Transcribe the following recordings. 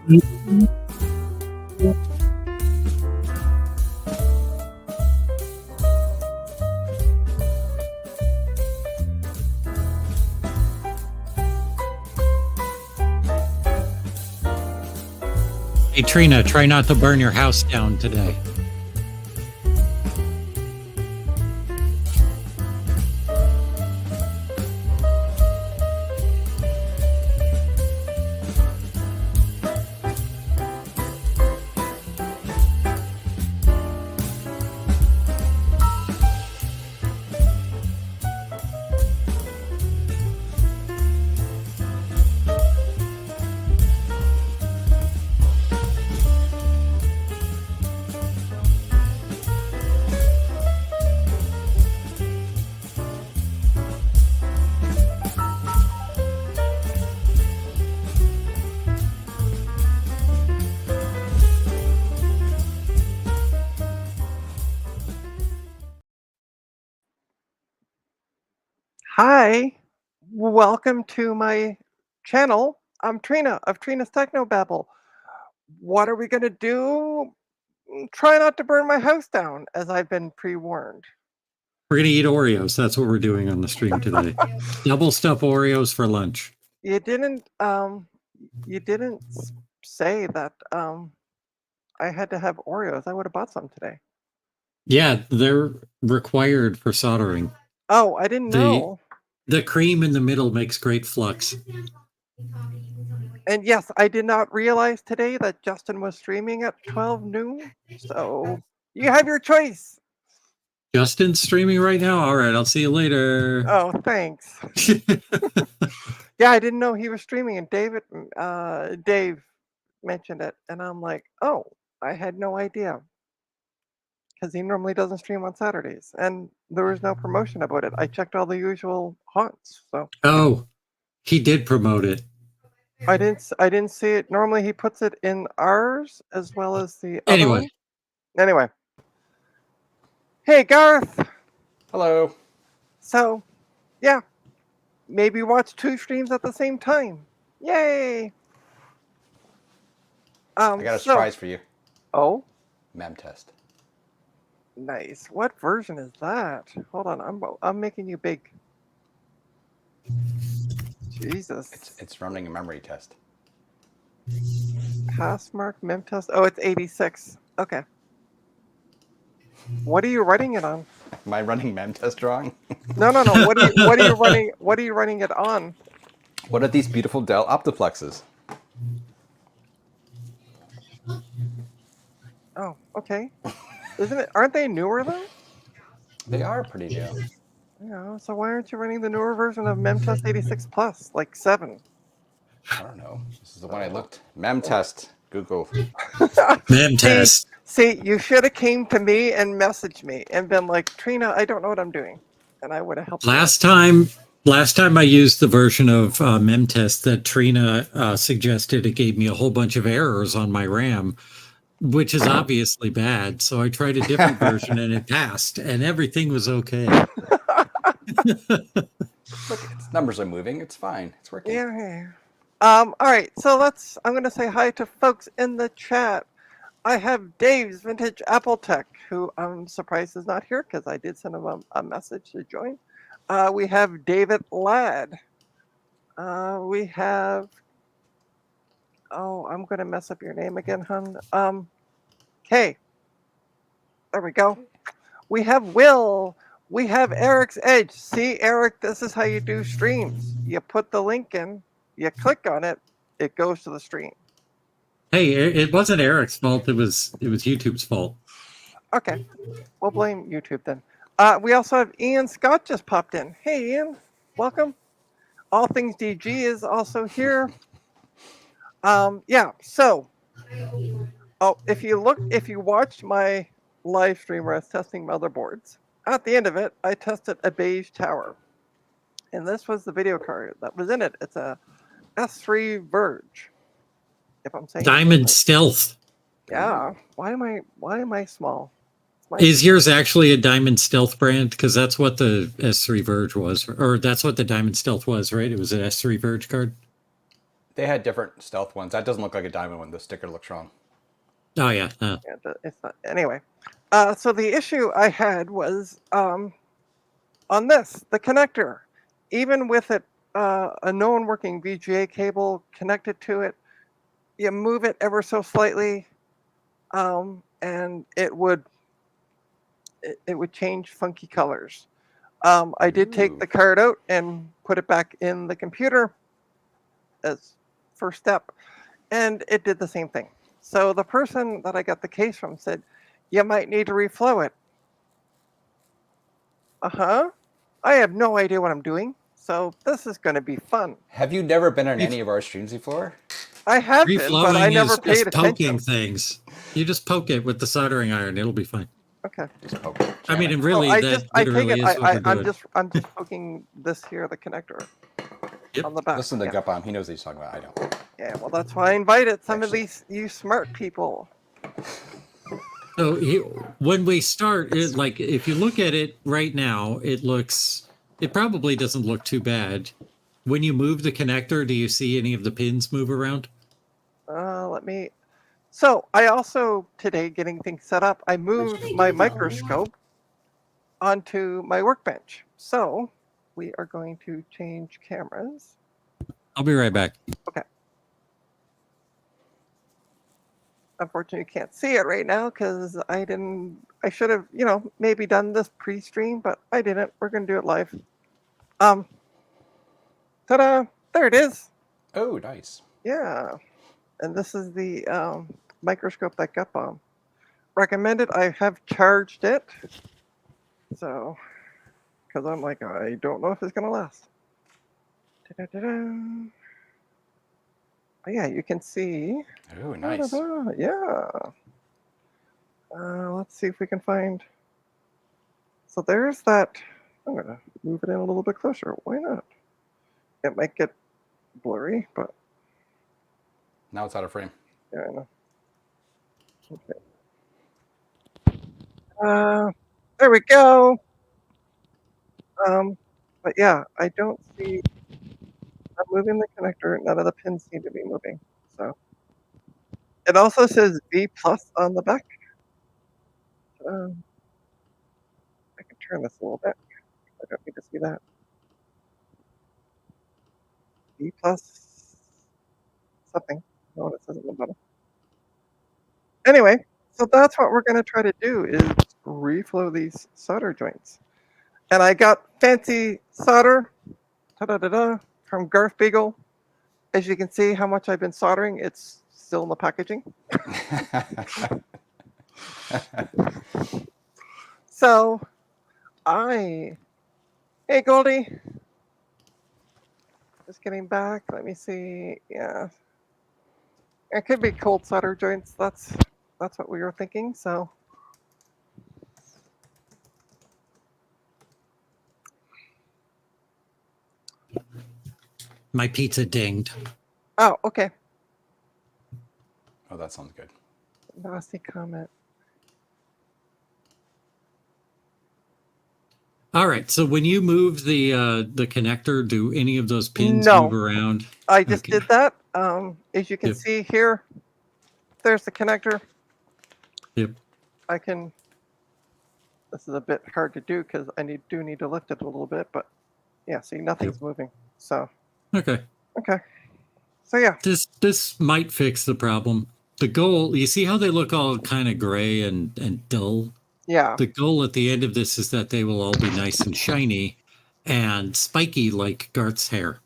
Hey, Trina, try not to burn your house down today. Hi, welcome to my channel. I'm Trina of Trina's Technobabble. What are we going to do? Try not to burn my house down, as I've been pre-warned. We're going to eat Oreos. That's what we're doing on the stream today. Double stuff Oreos for lunch. You didn't say that I had to have Oreos. I would have bought some today. Yeah, they're required for soldering. Oh, I didn't know. The cream in the middle makes great flux. And yes, I did not realize today that Justin was streaming at 12 noon. So you have your choice. Justin's streaming right now? All right, I'll see you later. Oh, thanks. Yeah, I didn't know he was streaming, and Dave mentioned it, and I'm like, oh, I had no idea. Because he normally doesn't stream on Saturdays, and there was no promotion about it. I checked all the usual haunts, so. Oh, he did promote it. I didn't see it. Normally he puts it in ours as well as the other one. Anyway. Hey, Garth. Hello. So, yeah, maybe watch 2 streams at the same time. Yay! I got a surprise for you. Oh? Mem test. Nice. What version is that? Hold on, I'm making you big. Jesus. It's running a memory test. Passmark mem test. Oh, it's 86. Okay. What are you running it on? Am I running mem test drawing? No. What are you running? What are you running it on? What are these beautiful Dell Optiplexes? Oh, okay. Aren't they newer though? They are pretty new. Yeah, so why aren't you running the newer version of MemTest 86 Plus, like 7? I don't know. This is the one I looked. Mem test. Google. Mem test. See, you should have came to me and messaged me and been like, Trina, I don't know what I'm doing. And I would have helped. Last time I used the version of Mem test that Trina suggested, it gave me a whole bunch of errors on my RAM, which is obviously bad. So I tried a different version and it passed and everything was okay. Look, its numbers are moving. It's fine. It's working. Yeah. All right. So I'm going to say hi to folks in the chat. I have Dave's Vintage Apple Tech, who I'm surprised is not here because I did send him a message to join. We have David Ladd. We have, I'm going to mess up your name again, hon. Kay. There we go. We have Will. We have Eric's Edge. See, Eric, this is how you do streams. You put the link in, you click on it, it goes to the stream. Hey, it wasn't Eric's fault. It was YouTube's fault. Okay, we'll blame YouTube then. We also have Ian Scott just popped in. Hey, Ian, welcome. All Things DG is also here. Yeah, so, if you watched my live stream where I was testing motherboards, at the end of it, I tested a beige tower. And this was the video card that was in it. It's a S3 VRGE, if I'm saying Diamond Stealth. Yeah. Why am I small? Is yours actually a Diamond Stealth brand? Because that's what the S3 VRGE was, or that's what the Diamond Stealth was, right? It was an S3 VRGE card. They had different stealth ones. That doesn't look like a diamond one. The sticker looks wrong. Oh yeah. Yeah, it's not. Anyway, so the issue I had was on this, the connector. Even with it, a known working VGA cable connected to it, you move it ever so slightly, and it would change funky colors. I did take the card out and put it back in the computer as first step, and it did the same thing. So the person that I got the case from said, "You might need to reflow it." I have no idea what I'm doing, so this is going to be fun. Have you never been on any of our streams before? I have been, but I Reflowing never is paid just poking attention. things. You just poke it with the soldering iron; it'll be fine. Okay. Just poke it. I mean, and So really, I that take literally it. is what we're I'm doing. I'm just poking this here, the connector Yep. on the back. Listen to yeah. Gut Bomb. He knows what he's talking about. I don't. Yeah, well, that's why I invited some Actually- of these you smart people. So when we start, like if you look at it right now, it probably doesn't look too bad. When you move the connector, do you see any of the pins move around? Let me. So I also today getting things set up. I moved my microscope onto my workbench. So we are going to change cameras. I'll be right back. Unfortunately, you can't see it right now because I didn't. I should have, maybe done this pre-stream, but I didn't. We're gonna do it live. Ta-da! There it is. Oh, nice. Yeah, and this is the microscope that Gut Bomb recommended. I have charged it, so because I'm like, I don't know if it's gonna last. Da-da-da-da. But yeah, you can see. Oh, nice. Yeah. Let's see if we can find. So there's that. I'm gonna move it in a little bit closer. Why not? It might get blurry, but Now it's out of frame. yeah, I know. Okay. There we go. But yeah, I don't see. I'm moving the connector. None of the pins seem to be moving. So it also says V plus on the back. I can turn this a little bit. I don't need to see that. V plus something. I don't know what it says on the bottom. Anyway, so that's what we're going to try to do is reflow these solder joints. And I got fancy solder from Garth Beagle. As you can see how much I've been soldering, it's still in the packaging. So hey Goldie, just getting back. Let me see. Yeah, it could be cold solder joints. That's what we were thinking. So My pizza dinged. oh, okay. Oh, that sounds good. Nasty comment. All right. So when you move the connector, do any of those pins No. move around? I just Okay. did that. As you can Yep. see here, there's the connector. Yep. I can. This is a bit hard to do because I do need to lift it a little bit, but yeah, see, nothing's moving. So Okay. So yeah, This might fix the problem. The goal, you see how they look all kind of gray and dull? yeah. The goal at the end of this is that they will all be nice and shiny and spiky like Garth's hair.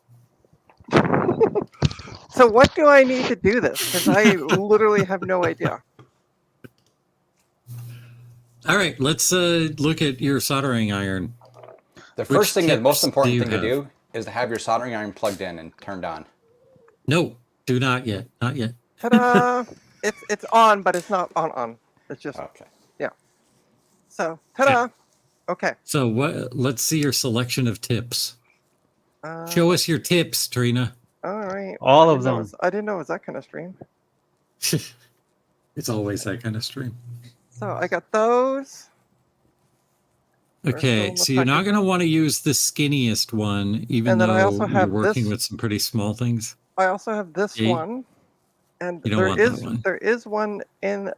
So what do I need to do this? Because I literally have no idea. All right, let's look at your soldering iron. The first thing, the most tips important do you thing to have? do is to have your soldering iron plugged in and turned on. No, do not yet. Not yet. Ta-da! It's on, but it's not on. It's just Okay. so. Ta-da! Okay. So let's see your selection of tips. Uh, Show us your tips, Trina. All right. All I of didn't know them. it was- I didn't know it was that kind of stream. It's always that kind of stream. So I got those. They're still Okay, in the so you're not package. going to want to use the skinniest one, even And then I though also you're have working this- with some pretty small things. I also have this Yeah, one, and you don't want that one. there is one in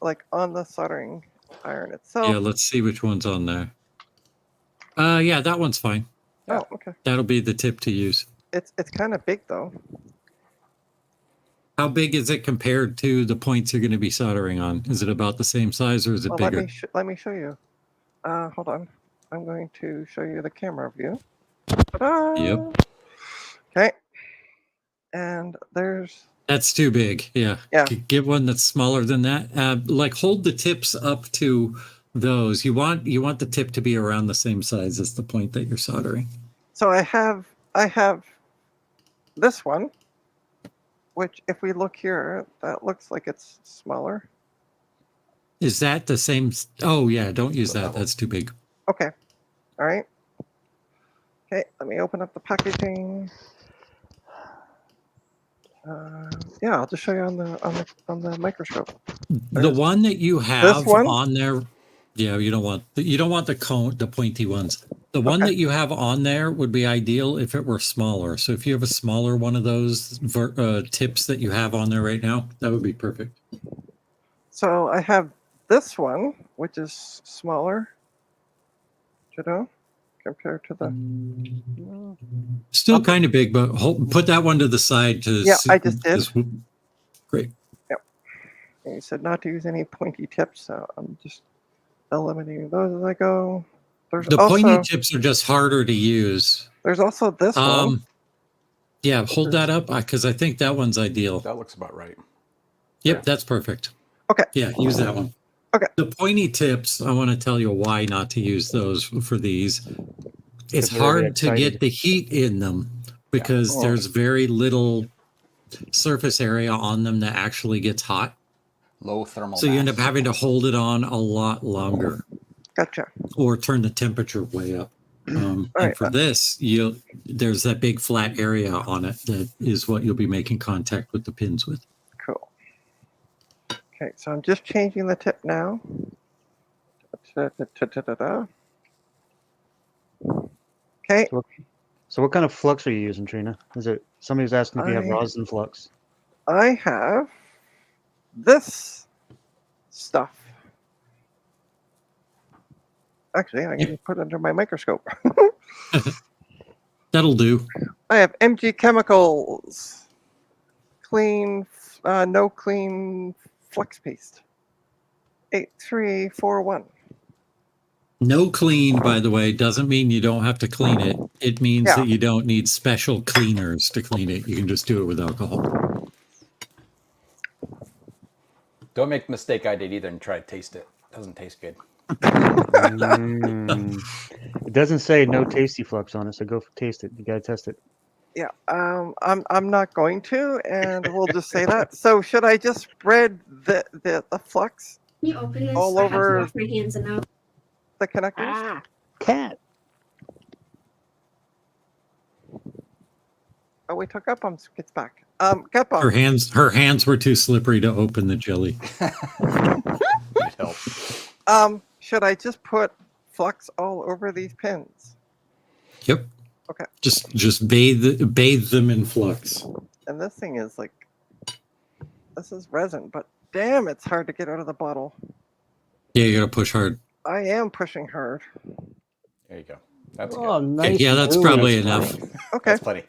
like on the soldering iron itself. Yeah, let's see which one's on there. Yeah, that one's fine. Yeah. Oh, okay. That'll be the tip to use. It's kind of big though. How big is it compared to the points you're going to be soldering on? Is it about the same size or is it Well, bigger? let me show you. Hold on. I'm going to show you the camera view. Ta-da! Yep. Okay. And there's. That's too big. Yeah. Yeah. Get one that's smaller than that. Like hold the tips up to those. You want the tip to be around the same size as the point that you're soldering. So I have this one, which if we look here, that looks like it's smaller. Is that the same? Oh yeah, don't use that. That's too big. Okay. All right. Okay, let me open up the packaging. Yeah, I'll just show you on the microscope. The one that you have one? on there, yeah, you don't want the pointy ones. The one that you have on there would be ideal if it were smaller. So if you have a smaller one of those tips that you have on there right now, that would be perfect. So I have this one, which is smaller, compared to the. Still kind of big, but put that one to the side to. Yeah, I just did. Great. Yep. And you said not to use any pointy tips, so I'm just eliminating those as I go. The pointy tips are just harder to use. There's also this one. Yeah, hold that up because I think that one's ideal. That looks about right. Yep, that's perfect. Okay. Yeah, use that one. Okay. The pointy tips, I want to tell you why not to use those for these. It's hard to get the heat in them because there's very little surface area on them that actually gets hot. Low thermal. So you end up having to hold it on a lot longer. Gotcha. Or turn the temperature way up. And for this, there's that big flat area on it that is what you'll be making contact with the pins with. Cool. Okay, so I'm just changing the tip now. Okay. So what kind of flux are you using, Trina? Is it somebody's asking if you have rosin flux? I have this stuff. Actually, I can put it under my microscope. That'll do. I have MG Chemicals clean, no clean flux paste. 8341. No clean, by the way, doesn't mean you don't have to clean it. It means that you don't need special cleaners to clean it. You can just do it with alcohol. Don't make the mistake I did either and try to taste it. It doesn't taste good. It doesn't say no tasty flux on it, so go taste it. You gotta test it. Yeah, I'm not going to, and we'll just say that. So should I just spread the flux Can you open this? all I have to over wash my hands enough. the connectors? Cat. Oh, we took up gets back. Get back. Her hands were too slippery to open the jelly. Need help. Should I just put flux all over these pins? Yep. Okay. Just bathe them in flux. And this thing is like, this is resin, but damn, it's hard to get out of the bottle. Yeah, you gotta push hard. I am pushing hard. There you go. That's Oh, good. nice. Yeah, that's probably enough. Okay. That's plenty.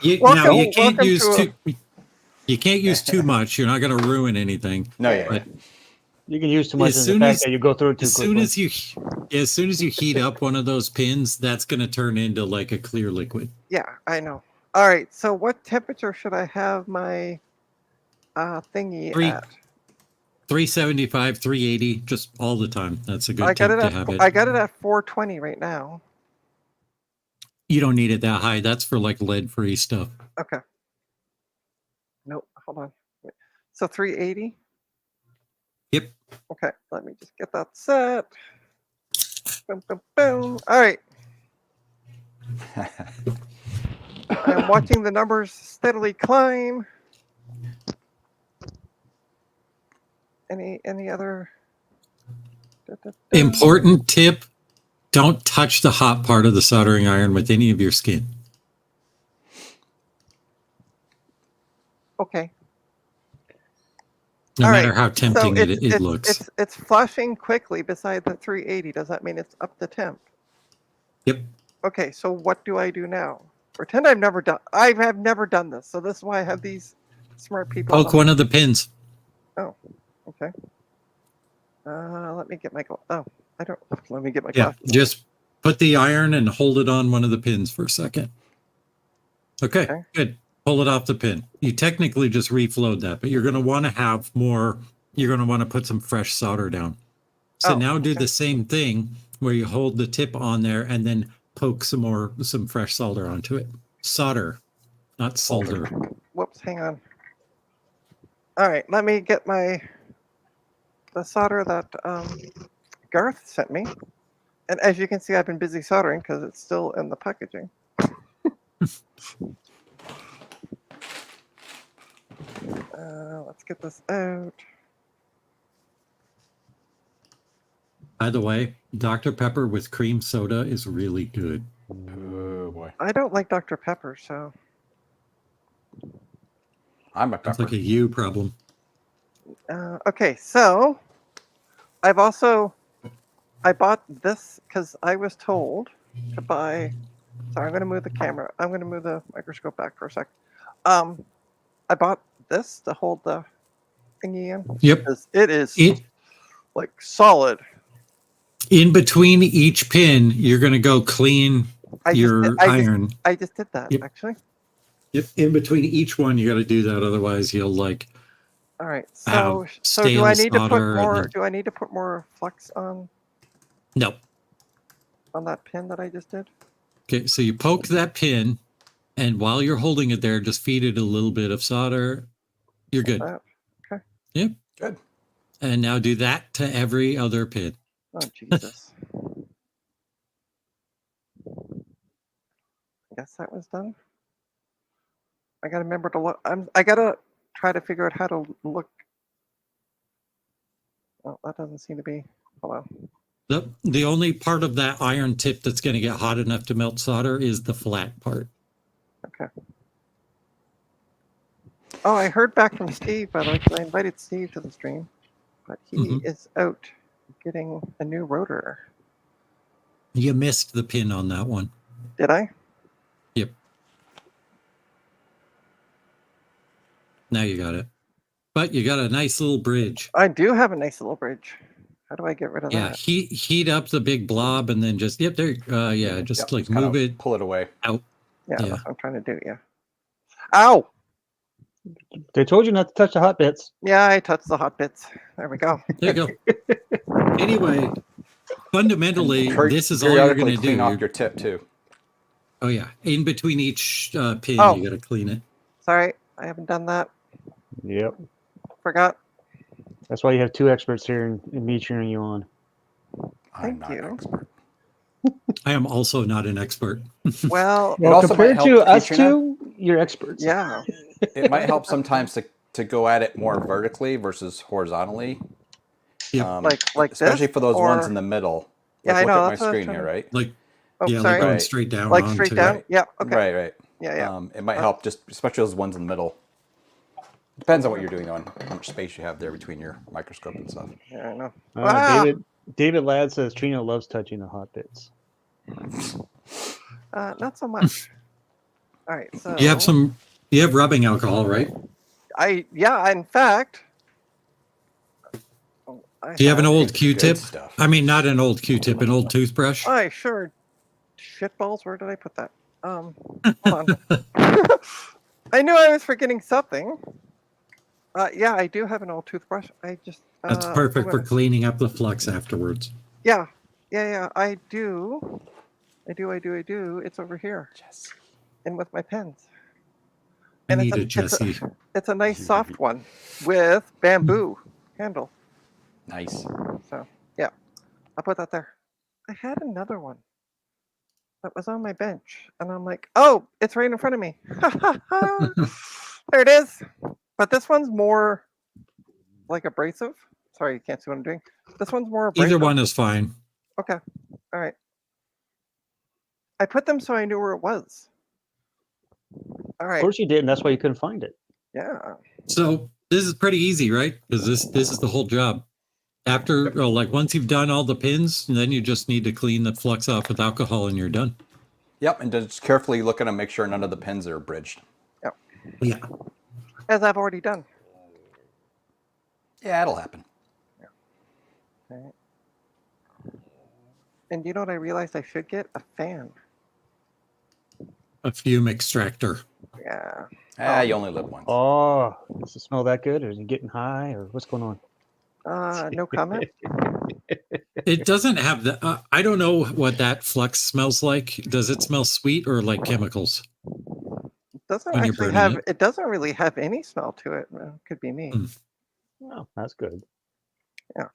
You can't use you can't use too much. You're not gonna ruin anything. No, yeah. But You can use too much As in soon the fact as- that you go through it too as quickly. soon as you heat up one of those pins, that's gonna turn into like a clear liquid. Yeah, I know. All right. So what temperature should I have my thingy at? 375, 380, just all the time. That's a good I got temp it to at have it. I got it at 420 right now. You don't need it that high. That's for like lead-free stuff. Okay. Nope. Hold on. Wait. So 380. Yep. Okay. Let me just get that set. Boom, boom, boom. All right. I'm watching the numbers steadily climb. Any other Important tip: don't touch the hot part of the soldering iron with any of your skin. Okay. No All matter right, how tempting it looks. It's flushing quickly beside the 380. Does that mean it's up to temp? Yep. Okay, so what do I do now? Pretend I've never done. I have never done this, so this is why I have these smart people. Poke one of the pins. Oh, okay. Let me get my. Oh, I don't. Let me get my Yeah, glasses. just put the iron and hold it on one of the pins for a second. Okay, good. Pull it off the pin. You technically just reflowed that, but you're going to want to have more. You're going to want to put some fresh solder down. So now do the same thing where you hold the tip on there and then poke some fresh solder onto it. Solder, not solder. Whoops, hang on. All right, let me get the solder that Garth sent me. And as you can see, I've been busy soldering because it's still in the packaging. Let's get this out. By the way, Dr. Pepper with cream soda is really good. Oh boy. I don't like Dr. Pepper, so. I'm a It's pepper. like a you problem. Okay, so I bought this because I was told to buy. Sorry, I'm going to move the camera. I'm going to move the microscope back for a sec. I bought this to hold the thingy in. Yep. It is like solid. In between each pin, you're going to go clean your iron. I just did that, actually. Yep. In between each one, you got to do that. Otherwise, you'll like. All right. So do I need to put more? Do I need to put more flux on? No. On that pin that I just did. Okay. So you poke that pin, and while you're holding it there, just feed it a little bit of solder. You're good. Okay. Yep. Good. And now do that to every other pin. Oh Jesus. I guess that was done. I gotta remember to look. I gotta try to figure out how to look. Oh, that doesn't seem to be. Hold on. The only part of that iron tip that's going to get hot enough to melt solder is the flat part. Okay. Oh, I heard back from Steve, by the way, because I invited Steve to the stream, but he is out getting a new rotor. You missed the pin on that one. Did I? Yep. Now you got it. But you got a nice little bridge. I do have a nice little bridge. How do I get rid of that? Yeah, heat up the big blob and then just there. Just like move it, pull it away Yeah, out. that's what I'm trying to do. Yeah. Ow! They told you not to touch the hot bits. Yeah, I touched the hot bits. There we go. There you go. Anyway, fundamentally, this is all you're going to do. Clean off your tip too. Oh yeah, in between each pin, you got to clean it. Sorry, I haven't done that. Yep. Forgot. That's why you have two experts here and me cheering you on. Thank you. I am also not an expert. Well, compared to us two, you're experts. Yeah. It might help sometimes to go at it more vertically versus horizontally. Yeah. Like especially this, for those ones in the middle. Yeah, like, I know. Look at my screen here, right? Like, sorry. like going straight down. Like straight down. It. Yeah. Okay. Right. Yeah. It might help, just especially those ones in the middle. Depends on what you're doing on how much space you have there between your microscope and stuff. Yeah, I know. David Ladd says Trina loves touching the hot bits. Not so much. All right. So you have rubbing alcohol, right? In fact. Do you have an old Q-tip? I mean, not an old Q-tip, an old toothbrush. I sure. Shitballs. Where did I put that? Hold on. I knew I was forgetting something. Yeah, I do have an old toothbrush. I just. That's perfect for cleaning up the flux afterwards. Yeah. I do. It's over here. Jesse. And with my pens. And Jesse. It's a nice soft one with bamboo handle. Nice. So yeah, I'll put that there. I had another one that was on my bench, and I'm like, oh, it's right in front of me. There it is. But this one's more like abrasive. Sorry, you can't see what I'm doing. This one's more abrasive. Either one is fine. Okay. All right. I put them so I knew where it was. All right. Of course you did, and that's why you couldn't find it. Yeah. So this is pretty easy, right? Because this is the whole job. After, like once you've done all the pins, then you just need to clean the flux off with alcohol and you're done. Yep, and just carefully look at them, make sure none of the pins are bridged. Yep. Yeah. As I've already done. Yeah, it'll happen. Okay. And you know what I realized I should get? A fan. A fume extractor. Yeah. You only live once. Oh, does it smell that good, or is it getting high, or what's going on? No comment. It doesn't have the. I don't know what that flux smells like. Does it smell sweet or like chemicals? Doesn't When you're actually burning have. it. It doesn't really have any smell to it. Could be me. Oh, that's good. Yeah.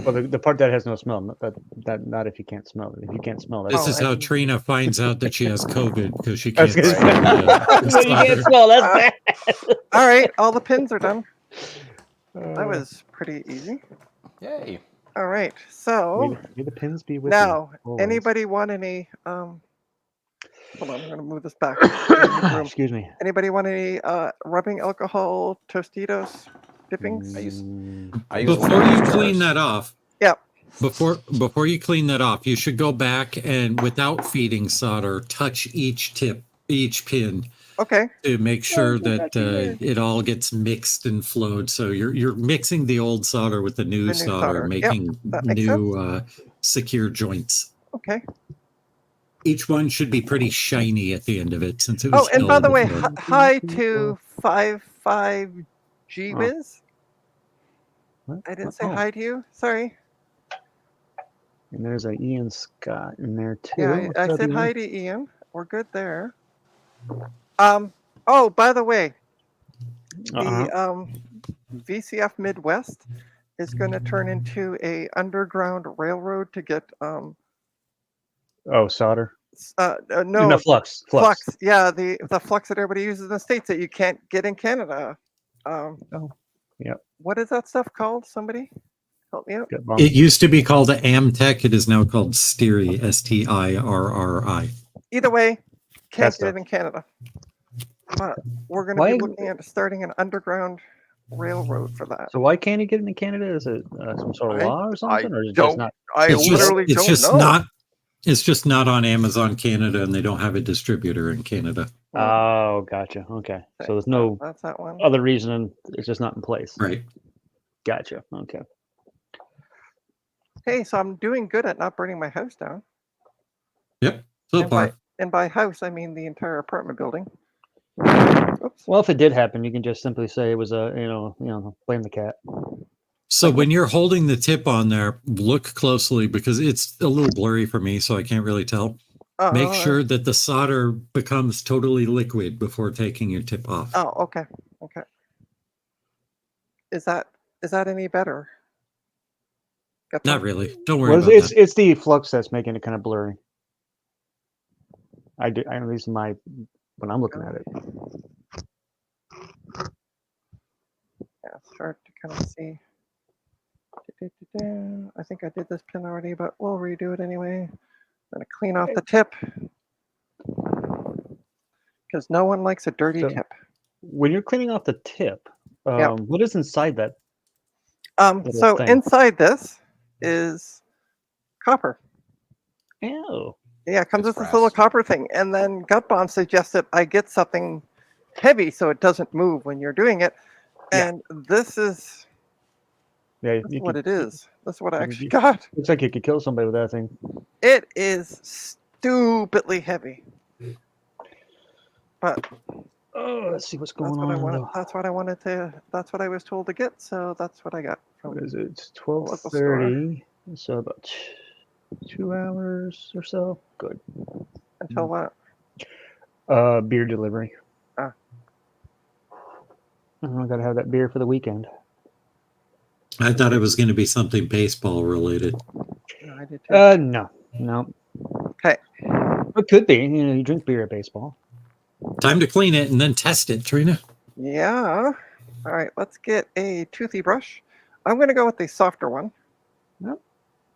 Well, the part that has no smell, not if you can't smell it. If you can't smell it, This Oh, is I how see. Trina finds out that she has COVID because she I was can't gonna smell the when you can't solder. smell, that's bad. All right. All the pins are done. That Uh, was pretty easy. Yay. All right. So may the pins be with now, you. always. anybody want any? Hold on. I'm going to move this back. Excuse me. Anybody want any rubbing alcohol Tostitos dippings? I use Mm, one of Before these you clean jars. that off, Yep. before you clean that off, you should go back and without feeding solder, touch each pin Okay. to make sure that it all gets mixed and flowed. So you're mixing the old solder with the new The new solder, solder. Yep, making that makes new secure joints. Okay. Each one should be pretty shiny at the end of it, since it was Oh, and by dull the way, before. hi to 55G Wiz. what? I didn't say Oh, hi to you. Sorry. and there's a Ian Scott in there too. Yeah, What's I up, said Ian? hi to Ian. We're good there. Oh, by the way, the VCF Midwest is going to turn into a underground railroad to get Oh, solder. no, No, flux. flux. Yeah, the flux that everybody uses in the States that you can't get in Canada. Oh, yep. What is that stuff called? Somebody help me out. Got bumped. It used to be called Amtech. It is now called Styri, STIRRI. Either way, can't That get it stuff. in Canada. But we're going to Why- be looking at starting an underground railroad for that. So why can't he get it in Canada? Is it some sort of I- law or something, or is it don't- just not? I literally it's don't just know. not. It's just not on Amazon Canada, and they don't have a distributor in Canada. Oh, gotcha. Okay, so there's no That's that one. other reason. It's just not in place. Right. Gotcha. Okay. Hey, so I'm doing good at not burning my house down. Yep. So far. And by house, I mean the entire apartment building. Oops. Well, if it did happen, you can just simply say it was a, blame the cat. So when you're holding the tip on there, look closely because it's a little blurry for me, so I can't really tell. Make sure that the solder becomes totally liquid before taking your tip off. Oh, okay. Okay. Is that any better? Got Not some- really. Don't worry Well, about that. it's the flux that's making it kind of blurry. At least when I'm looking at it. Yeah, it's hard to kind of see. I think I did this pin already, but we'll redo it anyway. I'm gonna clean off the tip because no one likes a dirty So- tip. When you're cleaning off the tip, Yeah. what is inside that? So thing. inside this is copper. Oh, Yeah, it comes It's with this little brass. copper thing, and then Gut Bomb suggested I get something heavy so it doesn't move when you're doing it. Yeah. And this is yeah. that's what it is. That's what I you actually could- got. Looks like you could kill somebody with that thing. It is stupidly heavy. But Oh, let's see what's that's going what I on. wanted. though. That's what I wanted to. That's what I was told to get. So that's what I got. What From, is it? It's local store. 12:30. So about 2 hours or so. Good. until what? Beer delivery. Ah. I gotta have that beer for the weekend. I thought it was going to be something baseball related. No, I did too. No. Okay. It could be. You drink beer at baseball. Time to clean it and then test it, Trina. Yeah. All right. Let's get a toothy brush. I'm going to go with the softer one. Yep.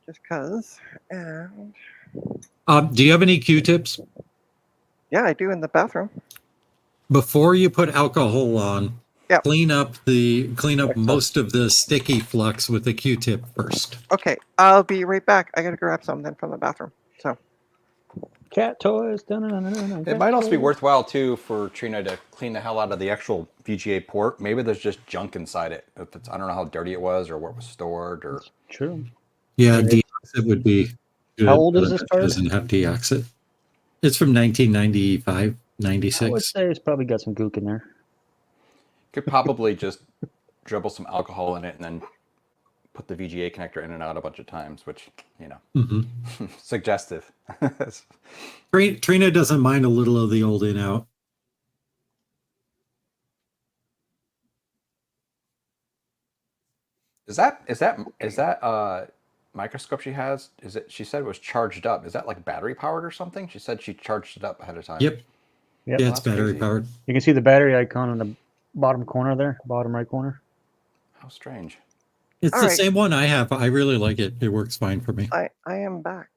Just because. And Do you have any Q-tips? yeah, I do in the bathroom. before you put alcohol on, Yep. clean up most of the sticky flux with a Q-tip first. Okay, I'll be right back. I gotta grab some then from the bathroom. So Cat toys. It might also be worthwhile too for Trina to clean the hell out of the actual VGA port. Maybe there's just junk inside it. If it's, I don't know how dirty it was or where it was stored or. True. Yeah, And deoxit would be good. How old is but this it card? doesn't have deoxit. It's from 1995, I would 96. say it's probably got some gook in there. Could probably just dribble some alcohol in it and then put the VGA connector in and out a bunch of times, which, you know, Mm-hmm. suggestive. Trina doesn't mind a little of the old in-out. Is that microscope she has? Is it? She said it was charged up. Is that like battery powered or something? She said she charged it up ahead of time. Yep. Yep. Yeah, Well, it's that's battery crazy. powered. You can see the battery icon in the bottom corner there, bottom right corner. How strange. It's All the right. same one I have. I really like it. It works fine for me. I am back,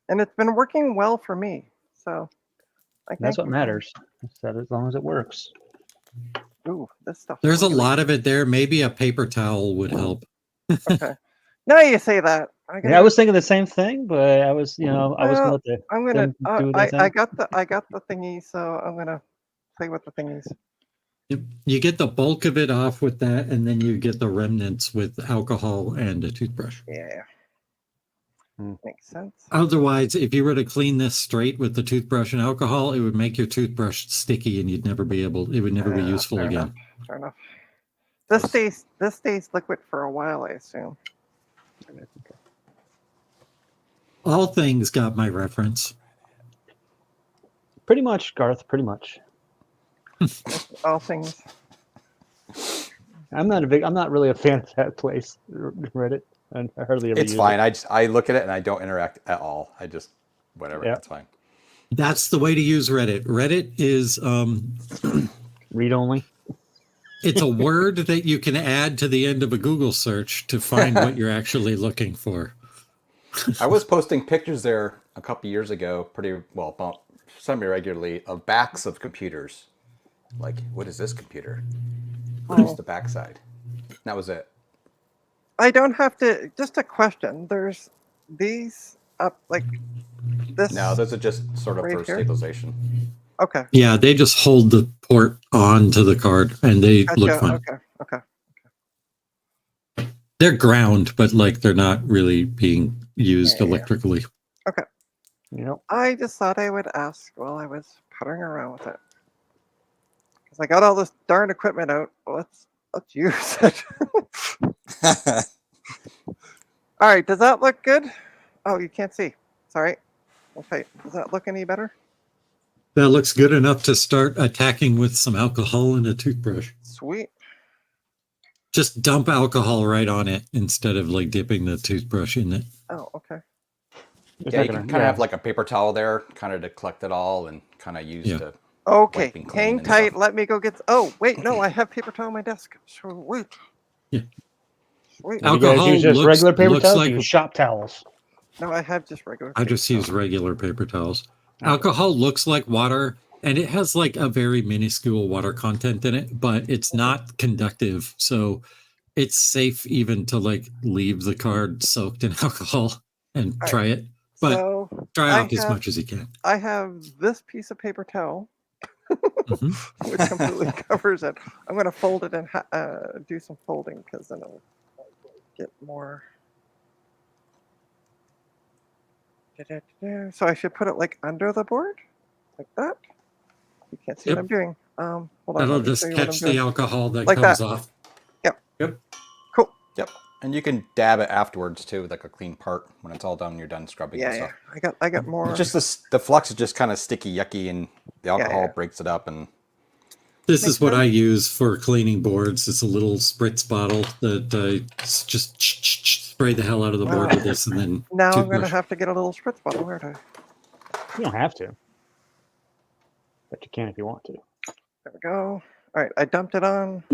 and it's been working well for me. So I That's thank what you. matters. It's that as long as it works. Ooh, this stuff. There's a lot of it there. Maybe a paper towel would help. Okay. Now you say that. Yeah, I was thinking the same thing, but I was, I was gonna let the I'm gonna. them do their thing. I got the thingy, so I'm gonna play with the thingies. You get the bulk of it off with that, and then you get the remnants with alcohol and a toothbrush. Yeah. Makes sense. Otherwise, if you were to clean this straight with the toothbrush and alcohol, it would make your toothbrush sticky, and you'd never be able. It would never be useful fair again. enough, fair enough. This stays liquid for a while, I assume. All things got my reference. Pretty much, Garth. Pretty much. All things. I'm not really a fan of that place, Reddit. I hardly ever It's use fine. it. I look at it and I don't interact at all. I just whatever. Yeah. It's fine. That's the way to use Reddit. Reddit is Read only. it's a word that you can add to the end of a Google search to find what you're actually looking for. I was posting pictures there a couple years ago, pretty well, semi-regularly, of backs of computers. Like, what is this computer? Just the backside. That was it. I don't have to. Just a question. There's these up like this. No, those are just sort of Right for here? stabilization. Okay. Yeah, they just hold the port onto the card, and they look Gotcha. fun. Okay. They're ground, but like they're not really being used Yeah. electrically. I just thought I would ask while I was puttering around with it. Because I got all this darn equipment out. Let's use it. All right, does that look good? Oh, you can't see. Sorry. Okay, does that look any better? That looks good enough to start attacking with some alcohol and a toothbrush. Sweet. Just dump alcohol right on it instead of like dipping the toothbrush in it. Oh, okay. It's Yeah, not you gonna- can kind of have like a paper towel there, kind of to collect it all and kind of use Yeah. to. Okay, Wiping clean hang and tight. stuff. Let me go get. Oh, wait, no, I have paper towel on my desk. Sweet. Yeah. Sweet. Do you guys Alcohol use just looks- regular paper looks towels like- or use shop towels? No, I have just regular. I paper just towel. use regular paper towels. Alcohol looks like water, and it has like a very minuscule water content in it, but it's not conductive. So it's safe even to like leave the card soaked in alcohol and All try it. But So dry I off as have- much as you can. I have this piece of paper towel, Mhm. which completely covers it. I'm going to fold it and do some folding because then it'll get more. So I should put it like under the board, like that. You can't see Yep. what I'm doing. Hold on. That'll let me just show you what catch I'm the doing. alcohol that Like comes that. off. Cool. Yep. And you can dab it afterwards too, with like a clean part when it's all done. You're done scrubbing and Yeah. stuff. I got more. It's just the flux is just kind of sticky, yucky, and the alcohol yeah. breaks it up. And This Makes is what I sense. use for cleaning boards. It's a little spritz bottle that I just spray the hell out of the board Wow. with this, and then Now I'm going to toothbrush. have to get a little spritz bottle, aren't I? You don't have to, but you can if you want to. There we go. All right, I dumped it on.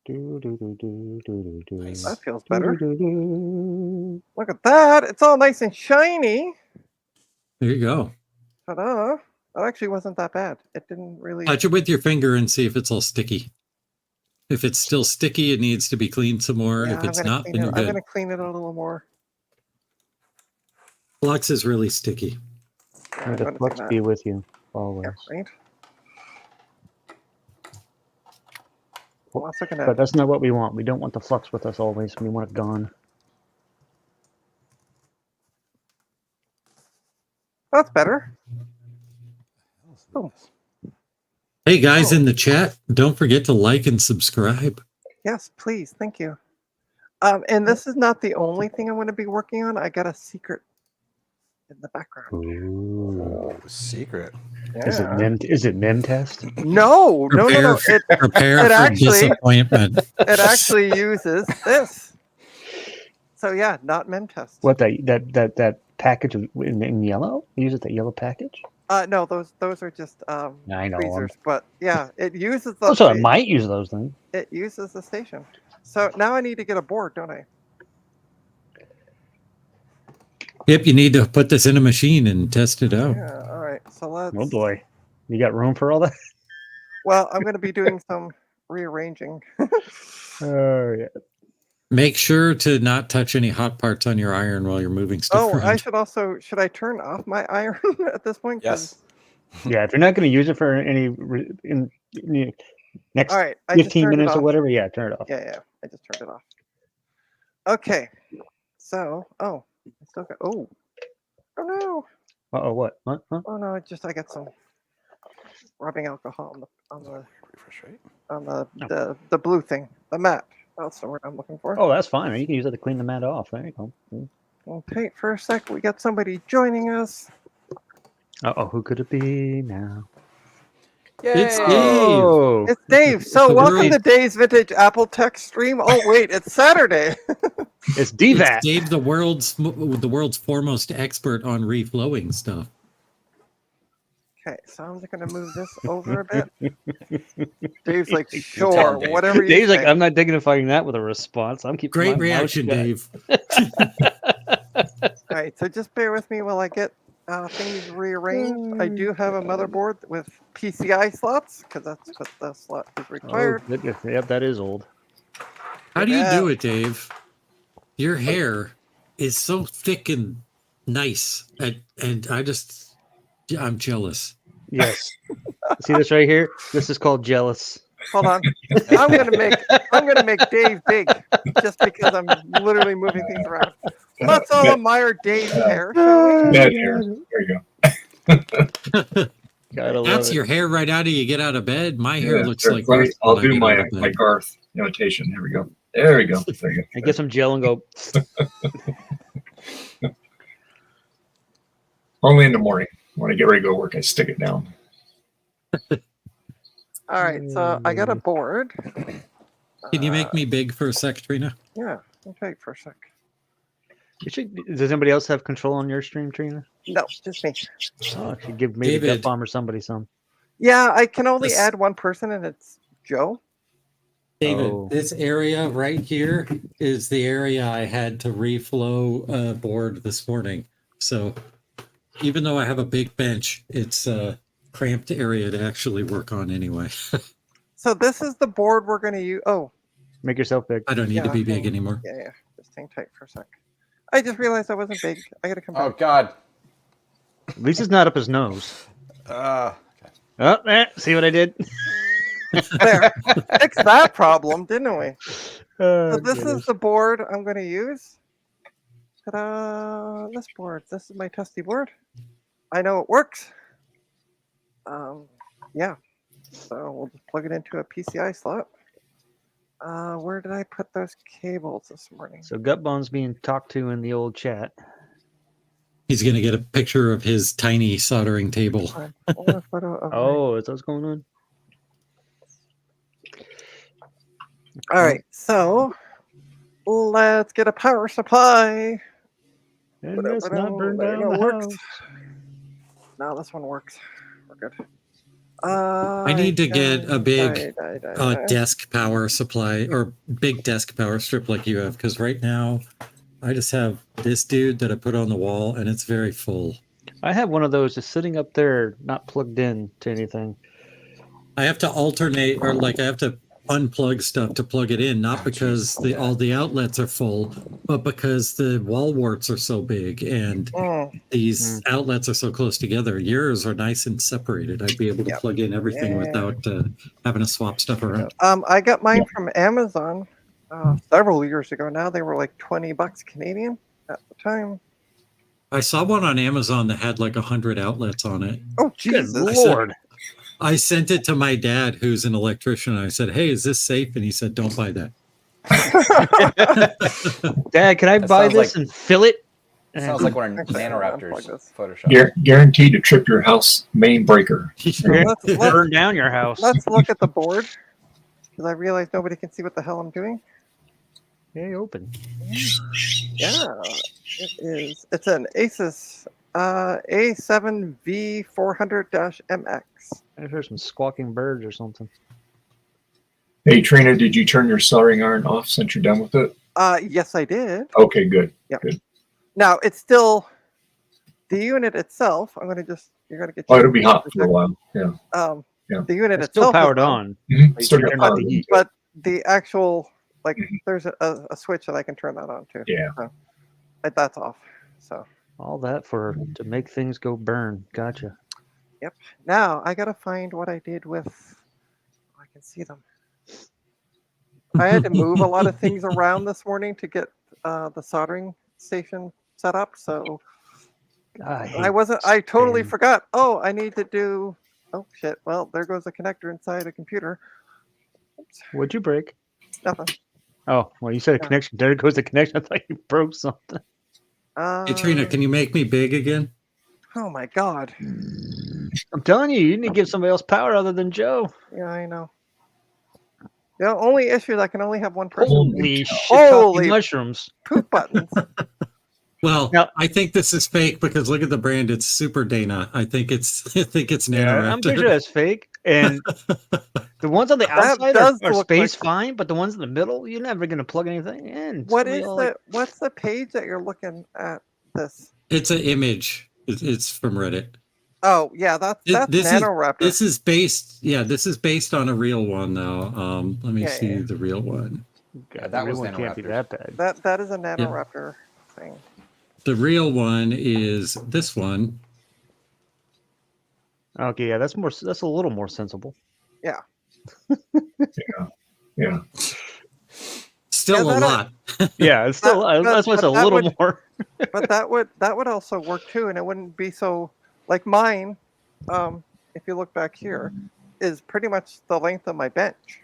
Nice. That feels better. Do. Look at that. It's all nice and shiny. There you go. Ta-da. That actually wasn't that bad. It didn't really. Touch it with your finger and see if it's all sticky. If it's still sticky, it needs to be cleaned some more. Yeah, If it's not, then you're I'm good. gonna clean it a little more. Flux is really sticky. Yeah, May I'm the gonna do flux that. be with you always. Yeah, right. I'm also gonna. But that's not what we want. We don't want the flux with us always. We want it gone. That's better. Oh. Hey guys in the chat, don't forget to like and subscribe. Yes, please. Thank you. And this is not the only thing I'm going to be working on. I got a secret in the background. Ooh. Oh, secret. Yeah. Is it mem test? No. Prepare It for actually- disappointment. It actually uses this. So yeah, not mem test. What that package in yellow? You use it that yellow package? No, those are just I know 'em. tweezers. But yeah, it uses the. Oh, so I might use those then. It uses the station. So now I need to get a board, don't I? Yep, you need to put this in a machine and test it out. Yeah. All right. So let's. Oh boy, you got room for all that? Well, I'm going to be doing some rearranging. Oh yeah. Make sure to not touch any hot parts on your iron while you're moving stuff Oh, around. should I turn off my iron at this point? 'Cause- Yes. Yeah, if you're not going to use it for any next All right. I just 15 turned it minutes or off. whatever, yeah, turn it off. Yeah. I just turned it off. Okay. So, I still got. Oh no. Uh-oh, what? Huh? Oh no. I got some rubbing alcohol Refresh rate. on the blue thing, the mat. That's the word I'm looking for. Oh, that's fine. You can use it to clean the mat off. There you go. Okay, for a sec, we got somebody joining us. Uh-oh, who could it be now? It's Yay! Dave. Oh, It's Dave. So The welcome world- to Dave's Vintage Apple Tech Stream. Oh wait, it's Saturday. it's It's DVAT. Dave, the world's foremost expert on reflowing stuff. Okay, so I'm just gonna move this over a bit. Dave's like, Tell sure, him, Dave. whatever you Dave's like, say. I'm not dignifying that with a response. I'm keeping Great my reaction, mouth shut. Dave. All right, so just bear with me while I get things rearranged. I do have a motherboard with PCI slots because that's what the slot is Oh, required. goodness. Yep, that is old. How do you Yeah. do it, Dave? Your hair is so thick and nice, and I'm jealous. Yes. See this right here? This is called jealous. Hold on, I'm gonna make Dave big just because I'm literally moving things around. Let's all admire Dave's hair, shall we? Bad hair. There you go. Gotta love That's it. your hair right out of you get out of bed. My hair Yeah, looks sure. like Let me- this I'll when I do get my out of my bed. Garth imitation. Here we go. There we go. There you I go. get some gel and go. Only in the morning when I get ready to go to work, I stick it down. All right, so I got a board. Can you make me big for a sec, Trina? Yeah, okay, for a sec. Does anybody else have control on your stream, Trina? No, just me. Oh, I should give maybe David. Gut Bomb or somebody some. Yeah, I can only This- add one person, and it's Joe. David, Oh. this area right here is the area I had to reflow a board this morning. So even though I have a big bench, it's a cramped area to actually work on anyway. So this is the board we're going to use. Oh, Make yourself big. I don't need to Yeah, be big hang- anymore. yeah. Just hang tight for a sec. I just realized I wasn't big. I got to come Oh back. God. At least it's not up his nose. Okay. Oh, see what I did? There, fixed that problem, didn't we? Oh, So this goodness. is the board I'm going to use. Ta-da! This board. This is my testy board. I know it works. Yeah. So we'll just plug it into a PCI slot. Where did I put those cables this morning? So Gut Bomb's being talked to in the old chat. He's going to get a picture of his tiny soldering table. I want a photo of my- Oh, is that what's going on? All right. So let's get a power supply. And let's not burn There down we the go, works. house. No, this one works. We're good. I need to get a big die. desk power supply or big desk power strip like you have, because right now I just have this dude that I put on the wall and it's very full. I have one of those just sitting up there, not plugged in to anything. I have to alternate, or like I have to unplug stuff to plug it in, not because all the outlets are full, but because the wall warts are so big and these outlets are so close together. Yours are nice and separated. I'd be able to plug in everything without having to swap stuff around. I got mine from Amazon several years ago. Now they were like $20 Canadian at the time. I saw one on Amazon that had like 100 outlets on it. Oh, Good Jesus. Lord. I sent it to my dad, who's an electrician. I said, "Hey, is this safe?" And he said, "Don't buy that." Dad, can I buy sounds this like- and fill it? Sounds like one of Actually, Nanoraptor's unplug this. Photoshop. Guaranteed to trip your house main breaker. let's- Burn down your house. Let's look at the board because I realize nobody can see what the hell I'm doing. Hey, open. Yeah, it is. It's an Asus A7 V400-MX. I heard some squawking birds or something. Hey, Trina, did you turn your soldering iron off since you're done with it? Yes, I did. Okay, good. Now it's still the unit itself. You're gonna get. Oh, it'll be hot for a while. Yeah. The unit It's itself still powered is on. Still you got turn power. out the heat. but the actual Mhm. there's a switch that I can turn that on to. Yeah. That's off. So All that to make things go burn. Gotcha. now I gotta find what I did with. I can see them. I had to move a lot of things around this morning to get the soldering station set up. So I totally forgot. Oh, I need to do. Oh shit! Well, there goes the connector inside a computer. Oops, What'd you break? nothing. Oh, well, you said a Yeah. connection. There goes the connection. I thought you broke something. Hey, Trina, can you make me big again? Oh my god! I'm telling you, you need to give somebody else power other than Joe. Yeah, I know. The only issue is I can only have one person. Holy shit! Holy Mushrooms. poop buttons. Well, Now- I think this is fake because look at the brand. It's Super Dana. I think it's Nanoraptor. I'm pretty sure that's fake. And the ones on the outside does are look space like- fine, but the ones in the middle, you're never gonna plug anything in. It's What gonna be is all the like- what's the page that you're looking at? This. It's an image. It's from Reddit. Oh yeah, that's This Nanoraptor. This is based on a real one though. Let me Yeah, see yeah. the real one. God, that the was real one can't be Nanoraptors. that bad. That is a Nanoraptor thing. The real one is this one. Okay, yeah, that's a little more sensible. Yeah. Still Yeah, a that- lot. Yeah, it's still that's why it's a but that little would- more. But that would also work too, and it wouldn't be so like mine. If you look back here, is pretty much the length of my bench,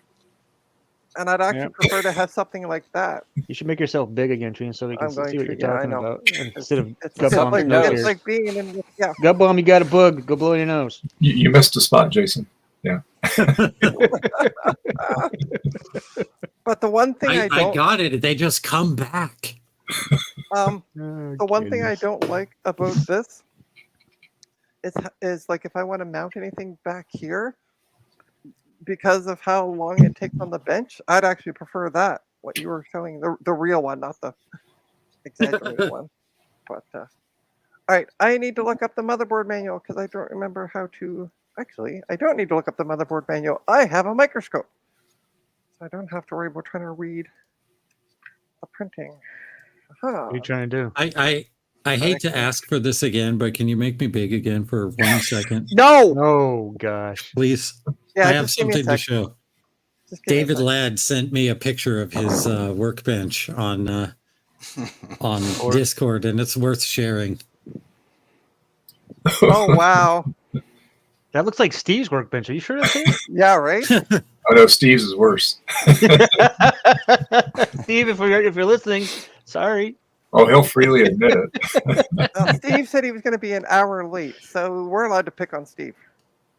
and I'd actually Yep. prefer to have something like that. You should make yourself big again, Trina, so we can I'm see going what to, you're yeah, I talking know. about instead of It's gut bomb. like- No it's it's cares. like being in yeah. Gut bomb, you got a bug. Go blow your nose. You missed a spot, Jason. But the one thing I I don't got it. They just come back. the one thing I don't like about this is like if I want to mount anything back here, because of how long it takes on the bench, I'd actually prefer that. What you were showing, the real one, not the exaggerated one. But all right, I need to look up the motherboard manual because I don't remember how to. Actually, I don't need to look up the motherboard manual. I have a microscope, so I don't have to worry about trying to read the printing. What are you trying to do? I hate to ask for this again, but can you make me big again for 1 second, No. Oh gosh. please? Yeah, I have just give me a something to sec. show. Just give me a David sec. Ladd sent me a picture of his workbench on Discord, and it's worth sharing. Oh wow. That looks like Steve's workbench. Are you sure that's him? Yeah, right. I know Steve's is worse. Steve, if you're listening, sorry. Oh, he'll freely admit it. Steve said he was going to be an hour late, so we're allowed to pick on Steve.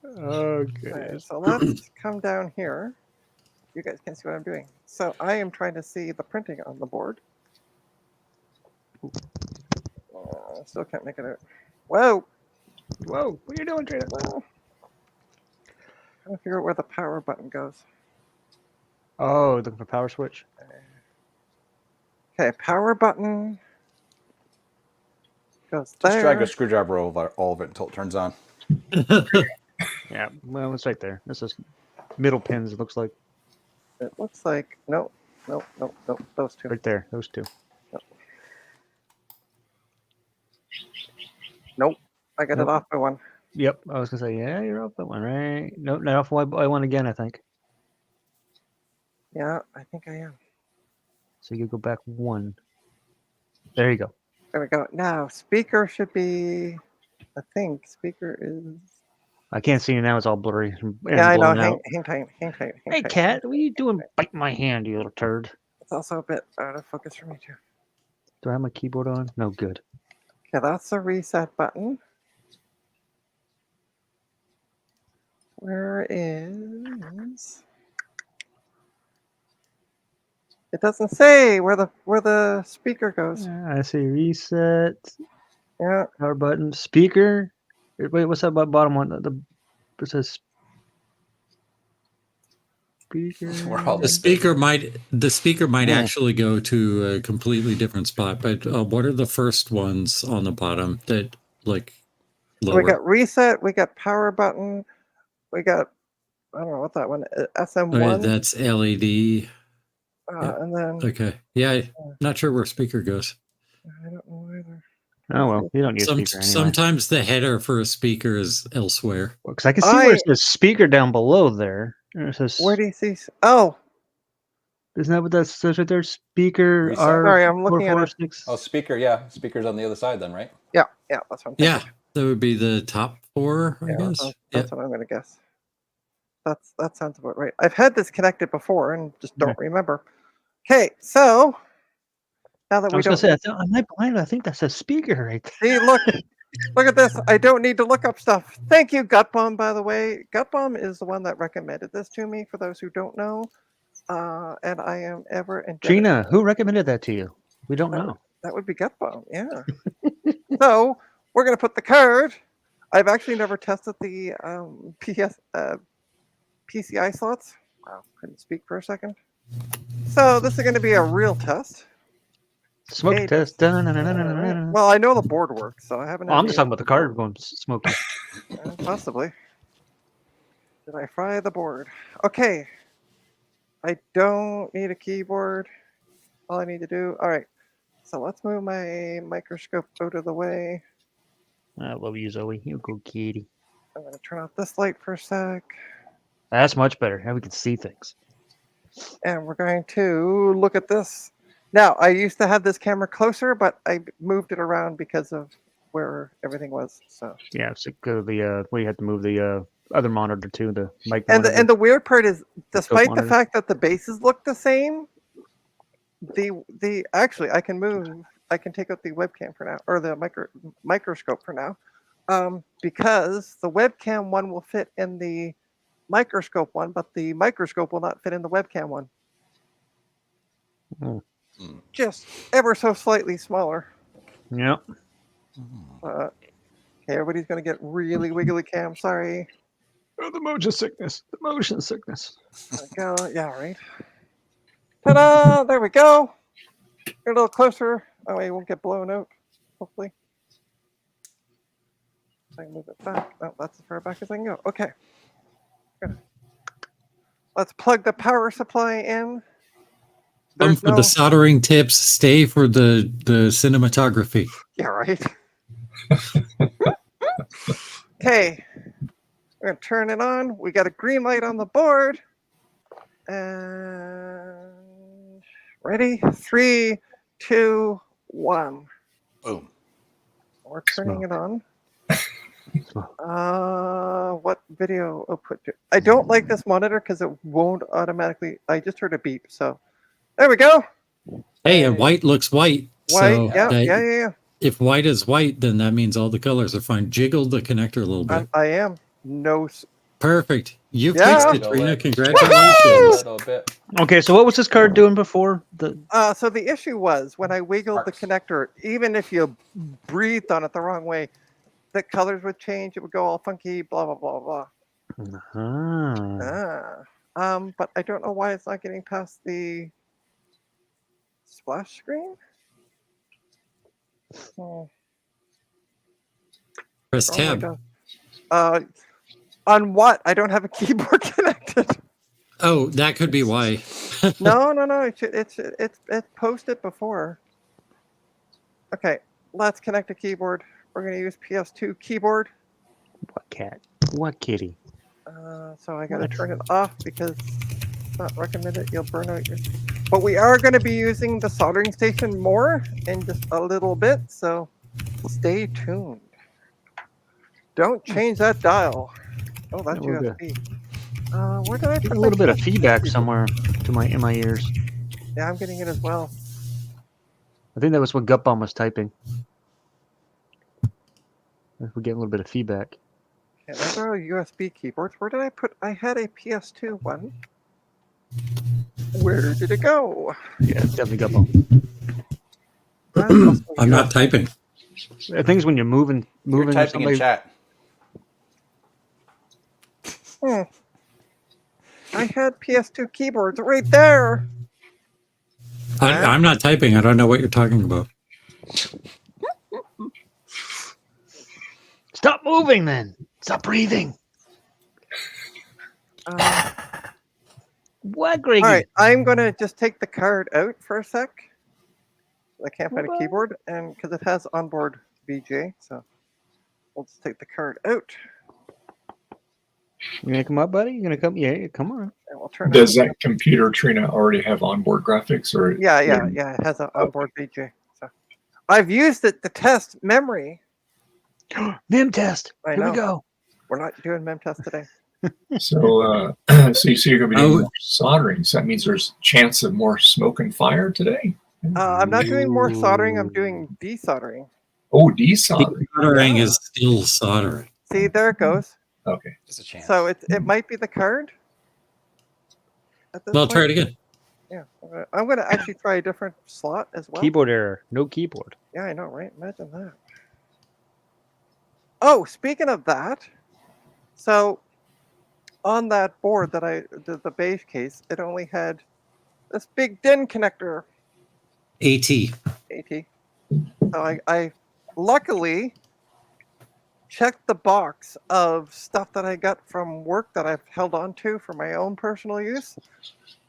Okay. Alright, so let's come down here. You guys can see what I'm doing. So I am trying to see the printing on the board. Still can't make it out. Whoa! Whoa, what are you doing, Trina? Well, trying to figure out where the power button goes. Oh, looking for power switch. Okay, power button. goes Just drag there. a screwdriver over all of it until it turns on. Yeah, well, it's right there. This is middle pins. It looks like It looks like no. Those two. right there. Those two. Nope. I got Nope. it off by one. Yep. I was gonna say, yeah, you're off that one, right? Nope, not off by one again. I think. Yeah, I think I am. So you go back one. There you go. There we go. Now speaker should be. I think speaker is. I can't see you now. It's all blurry. And Yeah, I know. blown out. Hang tight. Hey, cat, what are you doing? Bite my hand, you little turd. It's also a bit out of focus for me too. Do I have my keyboard on? No, good. Okay, that's the reset button. Where is? It doesn't say where the speaker goes. Yeah, I see reset. Yeah. Power button. Speaker. Wait, what's that bottom one? It says speaker. We're all The speaker might Yeah. actually go to a completely different spot. But what are the first ones on the bottom that like So lower? we got reset. We got power button. We got I don't know what that one SM1. Okay, that's LED. Yeah. And then Okay. Yeah, not sure where speaker goes. I don't know either. Oh well, you don't need a speaker anyway. Sometimes the header for a speaker is elsewhere. Because I can see where it says speaker down below there. And it says. Where do you see? Oh, isn't that what that says right there? Speaker Reset. R. Sorry, I'm looking at it. 446. Oh, speaker. Yeah, speaker's on the other side then, right? yeah, that's what I'm thinking. Yeah, that would be the top four, I guess. That's what I'm going to guess. That sounds about right. I've had this connected before and just don't remember. Okay, so now that I was going to say, am I blind? I think that's a speaker right there. See, look at this. I don't need to look up stuff. Thank you, Gutbomb, by the way. Gutbomb is the one that recommended this to me, for those who don't know. And I am ever indebted. Trina, who recommended that to you? We don't know. That would be Gutbomb, yeah. So we're going to put the card. I've actually never tested the PCI slots. Wow, couldn't speak for a second. So this is going to be a real test. Smoke test. Well, I know the board works, so I haven't. I'm just talking about the card going smoky. Possibly. Did I fry the board? Okay. I don't need a keyboard. All I need to do. All right. So let's move my microscope out of the way. I love you, Zoe. You go, kitty. I'm going to turn off this light for a sec. That's much better. Now we can see things. And we're going to look at this. Now, I used to have this camera closer, but I moved it around because of where everything was. So yeah, so we had to move the other monitor to the mic. And the weird part is, despite the fact that the bases look the same, the actually I can take out the webcam for now, or the microscope for now, because the webcam one will fit in the microscope one, but the microscope will not fit in the webcam one. Just ever so slightly smaller. Yep. Okay, everybody's gonna get really wiggly cam. Sorry. Oh, the motion sickness. The motion sickness. There we go. Yeah, right. Ta-da! There we go. Get a little closer. Oh, wait, it won't get blown out. Hopefully. I can move it back. Oh, that's as far back as I can go. Okay. Good. Let's plug the power supply in. Come for the soldering tips. Stay for the cinematography. Yeah, right. Okay. We're going to turn it on. We got a green light on the board. And ready? 3, 2, 1. Boom. We're turning it on. What video output? I don't like this monitor because it won't automatically. I just heard a beep. So there we go. Hey, and white looks white. White. So Yeah. If white is white, then that means all the colors are fine. Jiggle the connector a little bit. I am. No. Perfect. You fixed it, Trina. Congratulations. Woo-hoo! Okay, so what was this card doing before? So the issue was when I wiggled the connector, even if you breathed on it the wrong way, the colors would change. It would go all funky, blah, blah, blah, blah. But I don't know why it's not getting past the splash screen. Press Normally tab. does. On what? I don't have a keyboard connected. Oh, that could be why. No. It's posted before. Okay, let's connect a keyboard. We're gonna use PS2 keyboard. What cat? What kitty? So I gotta What? turn it off because it's not recommended. You'll burn out your. But we are gonna be using the soldering station more in just a little bit, so stay tuned. Don't change that dial. Oh, that's Yeah, we're good. USB. Where did I Getting put a my little bit of PS2 feedback keyboard? somewhere in my ears. Yeah, I'm getting it as well. I think that was what Gutbomb was typing. We're getting a little bit of feedback. Okay, those are USB keyboards. Where did I put? I had a PS2 one. Where did it go? Yeah, it's definitely Gutbomb. That's also I'm not USB. typing. I think it's when you're moving You're typing in somebody. chat. Hmm. I had PS2 keyboards right there. I'm not typing. I don't know what you're talking about. Stop moving, then. Stop breathing. What, Greggy? All right, I'm gonna just take the card out for a sec. I can't find a keyboard, and because it has onboard VGA, so we'll just take the card out. You gonna come up, buddy? You gonna come? Yeah, come on. And we'll turn Does it on. that computer, Trina, already have onboard graphics, or Yeah. It has an onboard VGA. So I've used it to test memory. Mem test. I Here know. we go. We're not doing mem test today. so? So you see, you're going to be doing more soldering. So that means there's chance of more smoke and fire today. I'm not doing more soldering. I'm doing desoldering. Oh, desoldering. Soldering Yeah. is still soldering. See, there it goes. Okay. Just a chance. So it might be the card. At this Well, I'll try it point. again. Yeah, I'm gonna actually try a different slot as well. Keyboard error. No keyboard. Yeah, I know, right? Imagine that. Oh, speaking of that, so on that board that I did the base case, it only had this big DIN connector, AT. AT. So I luckily checked the box of stuff that I got from work that I've held on to for my own personal use,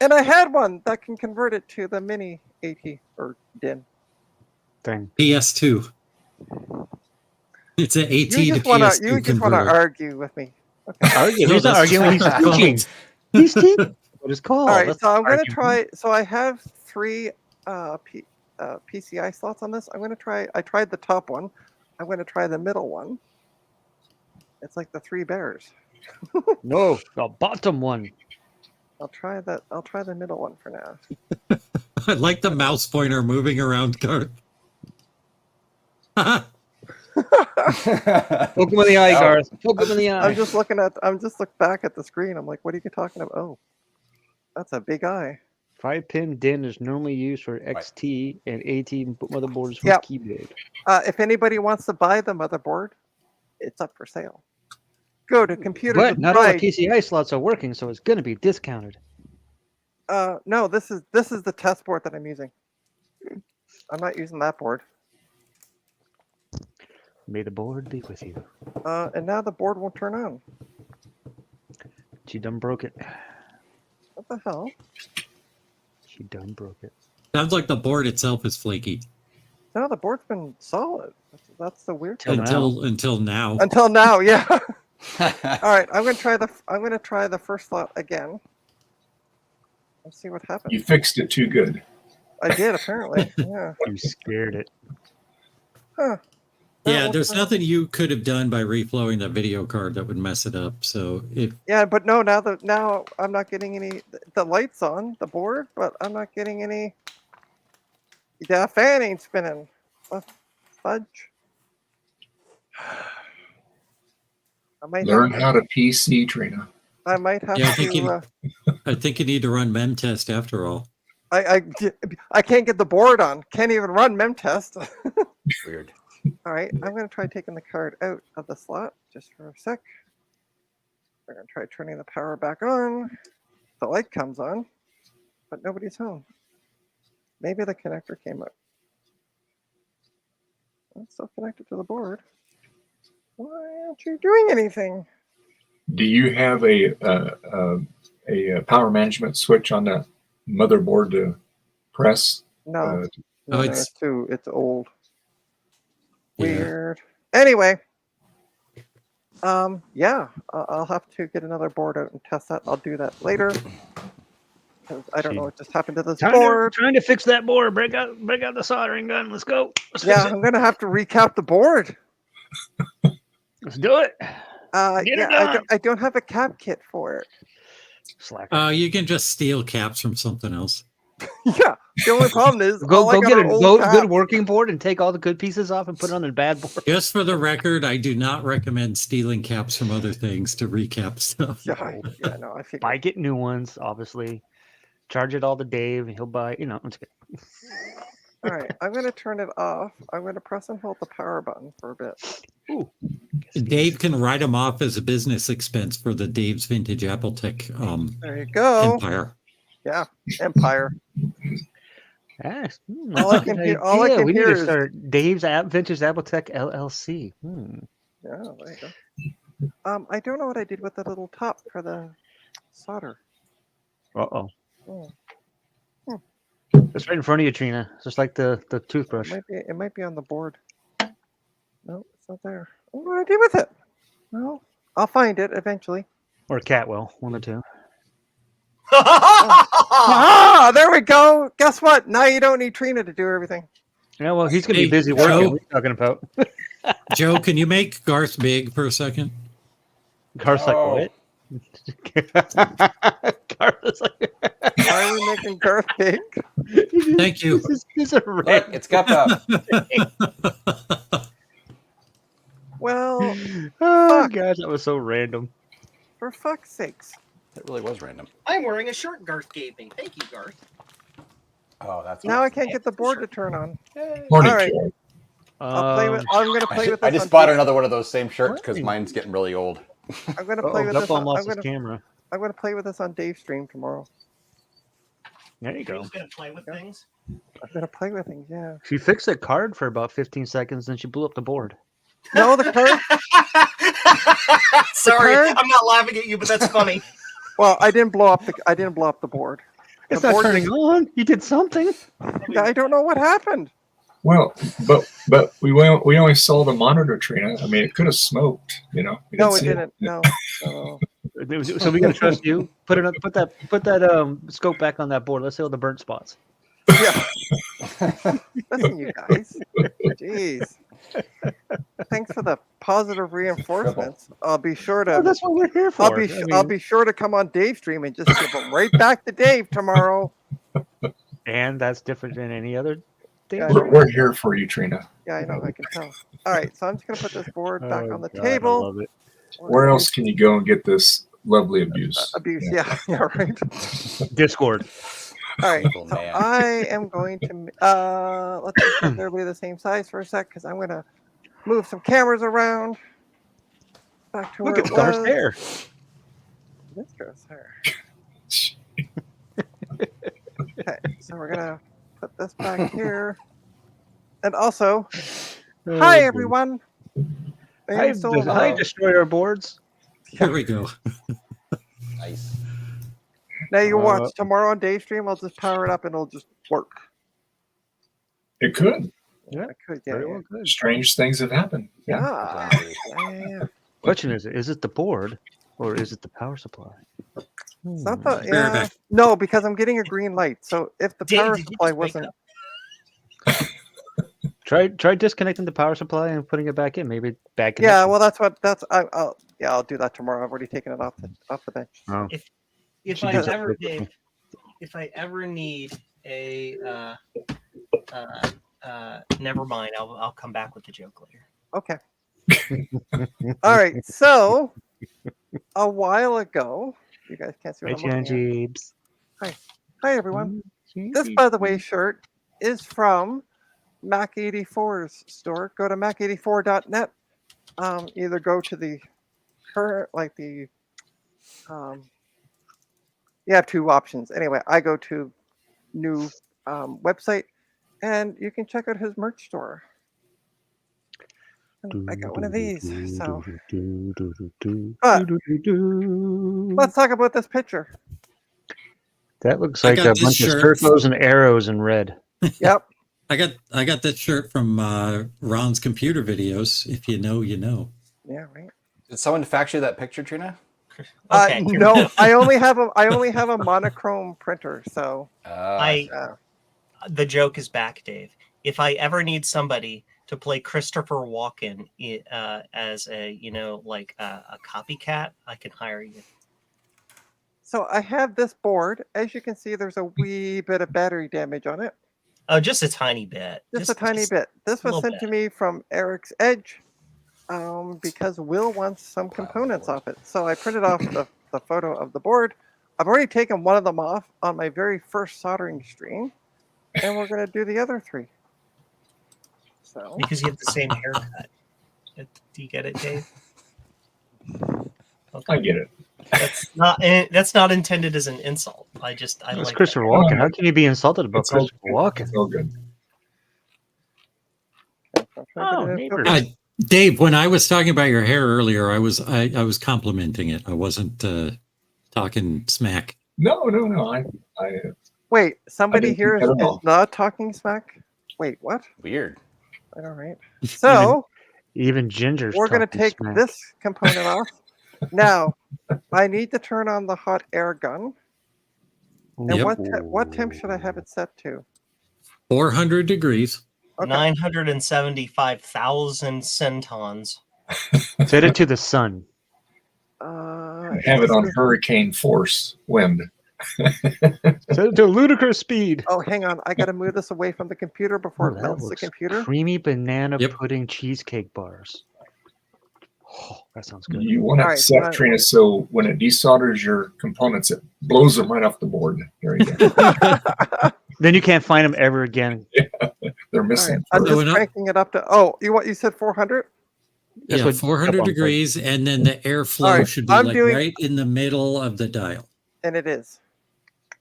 and I had one that can convert it to the mini AT or DIN. Thing. PS2. It's an AT You to just wanna PS2 converter. argue with me. Okay. Argue. No, He's not that's arguing. He's what it's teaching. called. He's teaching. What it's called. All right, That's so I'm going to arguing. try. So I have three PCI slots on this. I'm going to try. I tried the top one. I'm going to try the middle one. It's like the three bears. No, the bottom one. I'll try that. I'll try the middle one for now. I like the mouse pointer moving around. Poke him in the eye, Garth. Poke him in the eye. I'm just looking at. I'm just look back at the screen. I'm like, what are you talking about? Oh, that's a big eye. 5-pin DIN is normally used for XT and AT motherboards with Yep. keyboard. If anybody wants to buy the motherboard, it's up for sale. Go to Computers But with not all the Pride. PCI slots are working, so it's going to be discounted. No, this is the test board that I'm using. I'm not using that board. May the board be with you. And now the board won't turn on. She done broke it. What the hell? She done broke it. Sounds like the board itself is flaky. No, the board's been solid. That's the weird Till thing. Until now. Until now, yeah. All right, I'm gonna try the first slot again. Let's see what happens. You fixed it too good. I did apparently. Yeah. You scared it. Huh. Yeah, Well, there's nothing you could have done by reflowing the video card that would mess it up. So if Yeah, but no, now I'm not getting any. The lights on the board, but I'm not getting any. The fan ain't spinning. What fudge? I might Learn have how to PC, Trina. I might have Yeah, I think to. I think you need to run mem test after all. I can't get the board on. Can't even run mem test. Weird. All right, I'm going to try taking the card out of the slot just for a sec. We're going to try turning the power back on. The light comes on, but nobody's home. Maybe the connector came up. Well, it's still connected to the board. Why aren't you doing anything? Do you have a power management switch on that motherboard to press? No, Oh, it's old. Yeah. Weird. Anyway, yeah, I'll have to get another board out and test that. I'll do that later because I don't know what just happened to this board. Trying to fix that board. Break out the soldering gun. Let's go. Yeah, I'm gonna have to recap the board. Let's do it. Yeah, I don't have a cap kit for it. Slacker. You can just steal caps from something else. Yeah, the only problem is Go get a old good working board and take all the good pieces off and put it on a bad board. Just for the record, I do not recommend stealing caps from other things to recap stuff. Yeah, no, I figured. Buy get new ones, obviously. Charge it all to Dave, and he'll buy. It's good. All right, I'm gonna turn it off. I'm gonna press and hold the power button for a bit. Ooh. Dave can write them off as a business expense for the Dave's Vintage Apple Tech There you go. Empire. Yeah, Empire. Yes. All I can hear we need is to start Dave's Vintage Apple Tech LLC. Yeah, there you go. I don't know what I did with the little top for the solder. Uh-oh. Oh, It's right in front of you, Trina. It's just like the toothbrush. it might be on the board. No, it's not there. What do I do with it? No, I'll find it eventually. Or Catwell, one or two. There we go. Guess what? Now you don't need Trina to do everything. Yeah, well, he's going to be Hey, busy working. Joe. What are you talking about? Joe, can you make Garth big for a second? Garth's like, Oh. what? Garth is like, Why are we making Garth big? Thank you. He's a Look, rat. it's got the. Well, Oh, Fuck. gosh, that was so random. for fuck's sakes. It really was random. I'm wearing a shirt Garth gave me. Thank you, Garth. Oh, that's. Now I can't get the board to turn on. Morning, All right. Joe. I'm gonna play with this. I just on bought Dave's- another one of those same shirts because mine's getting really old. I'm gonna play with this. Guppo On, lost I'm his gonna camera. I'm gonna play with this on Dave's stream tomorrow. There you go. Who's gonna play with things? I'm gonna play with things. Yeah. She fixed a card for about 15 seconds, then she blew up the board. No, the card. Sorry, card? I'm not laughing at you, but that's funny. Well, I didn't blow up the board. It's The not board turning on. You did something. I don't know what happened. Well, but we only saw the monitor, Trina. I mean, it could have smoked. We No, it see didn't. No. No. So we gotta trust you. Put that scope back on that board. Let's see all the burnt spots. Yeah. Listen, you guys. Jeez. Thanks for the positive reinforcements. I'll be sure to. Oh, that's what we're here for. I'll be sure to come on Dave's stream and just give them right back to Dave tomorrow. And that's different than any other thing. Yeah, We're here for you, Trina. Yeah, I know. I can tell. All right, so I'm just gonna put this board back Oh, on the God, I table. love it. Where else can you go and get this lovely abuse? Abuse. Yeah. Yeah. Right. Discord. All right. Little So man. I am going to let's just get everybody the same size for a sec because I'm gonna move some cameras around. Back to Look where at it Garth's was. hair. This Garth's hair. Okay, so we're gonna put this back here. And also, hi everyone. Hi, So, destroyer boards. Here we go. Nice. now you watch tomorrow on Dave's stream. I'll just power it up and it'll just work. It could. Yeah, I could, yeah. very Yeah. well good. Strange things have happened. Yeah. Ah, yeah. Question is it the board or is it the power supply? It's not the, Very yeah. bad. No, because I'm getting a green light. So if the Dave, power did you supply just wake wasn't, up? Try disconnecting the power supply and putting it back in. Maybe back. yeah. Well, I'll do that tomorrow. I've already taken it off the bench. Oh. If She I does it ever, quickly. Dave, if I ever need a, never mind. I'll come back with the joke later. Okay. All right. So a while ago, you guys can't see Hey, what I'm looking at. Jeeves. Hi everyone. This, by the way, shirt is from Mac84's store. Go to mac84.net. Either go to the current, like the, you have two options. Anyway, I go to new website, and you can check out his merch store. I got one of these. So But- let's talk about this picture. That looks I like got a this bunch of shirt. circles and arrows in red. Yep. I got that shirt from Ron's computer videos. If you know, you know. Yeah, right. Did someone fax you that picture, Trina? Okay. No, I only have a monochrome printer, so The joke is back, Dave. If I ever need somebody to play Christopher Walken as a a copycat, I can hire you. so I have this board. As you can see, there's a wee bit of battery damage on it. Oh, just a tiny bit. Just a tiny bit. This was little sent to bit. me from Eric's Edge because Will wants some components off it. So I printed off the photo of the board. I've already taken one of them off on my very first soldering stream, and we're going to do the other 3. So Because you have the same haircut. Do you get it, Dave? I get it. That's not intended as an insult. I It's like Christopher that. Walken. How can you be insulted about It's all Christopher Walken? It's all good. Oh, neighbors. Dave, when I was talking about your hair earlier, I was complimenting it. I wasn't talking smack. No. I wait, somebody didn't here think is that at all. not talking smack. Wait, what? Weird. I know, right? So Even Ginger's we're going to talking take smack. this component off. Now, I need to turn on the hot air gun. And Yep. what temp should I have it set to? 400 degrees. Okay. 975,000 centons. Set it to the sun. have it on hurricane force wind. Set it to ludicrous speed. Oh, hang on. I got to move this away from the computer before Oh, it that melts the looks computer. creamy banana Yep. pudding cheesecake bars. Oh, that sounds good. You want it All right, set, Trina, so when it desolders your components, it blows them right off the board. There you go. Then you can't find them ever again. They're All missing. right. I'm So just enough- cranking it up to. Oh, you said 400? That's Yeah, what 400 Gabon degrees, and then the airflow All right, should be I'm like doing- right in the middle of the dial. And it is.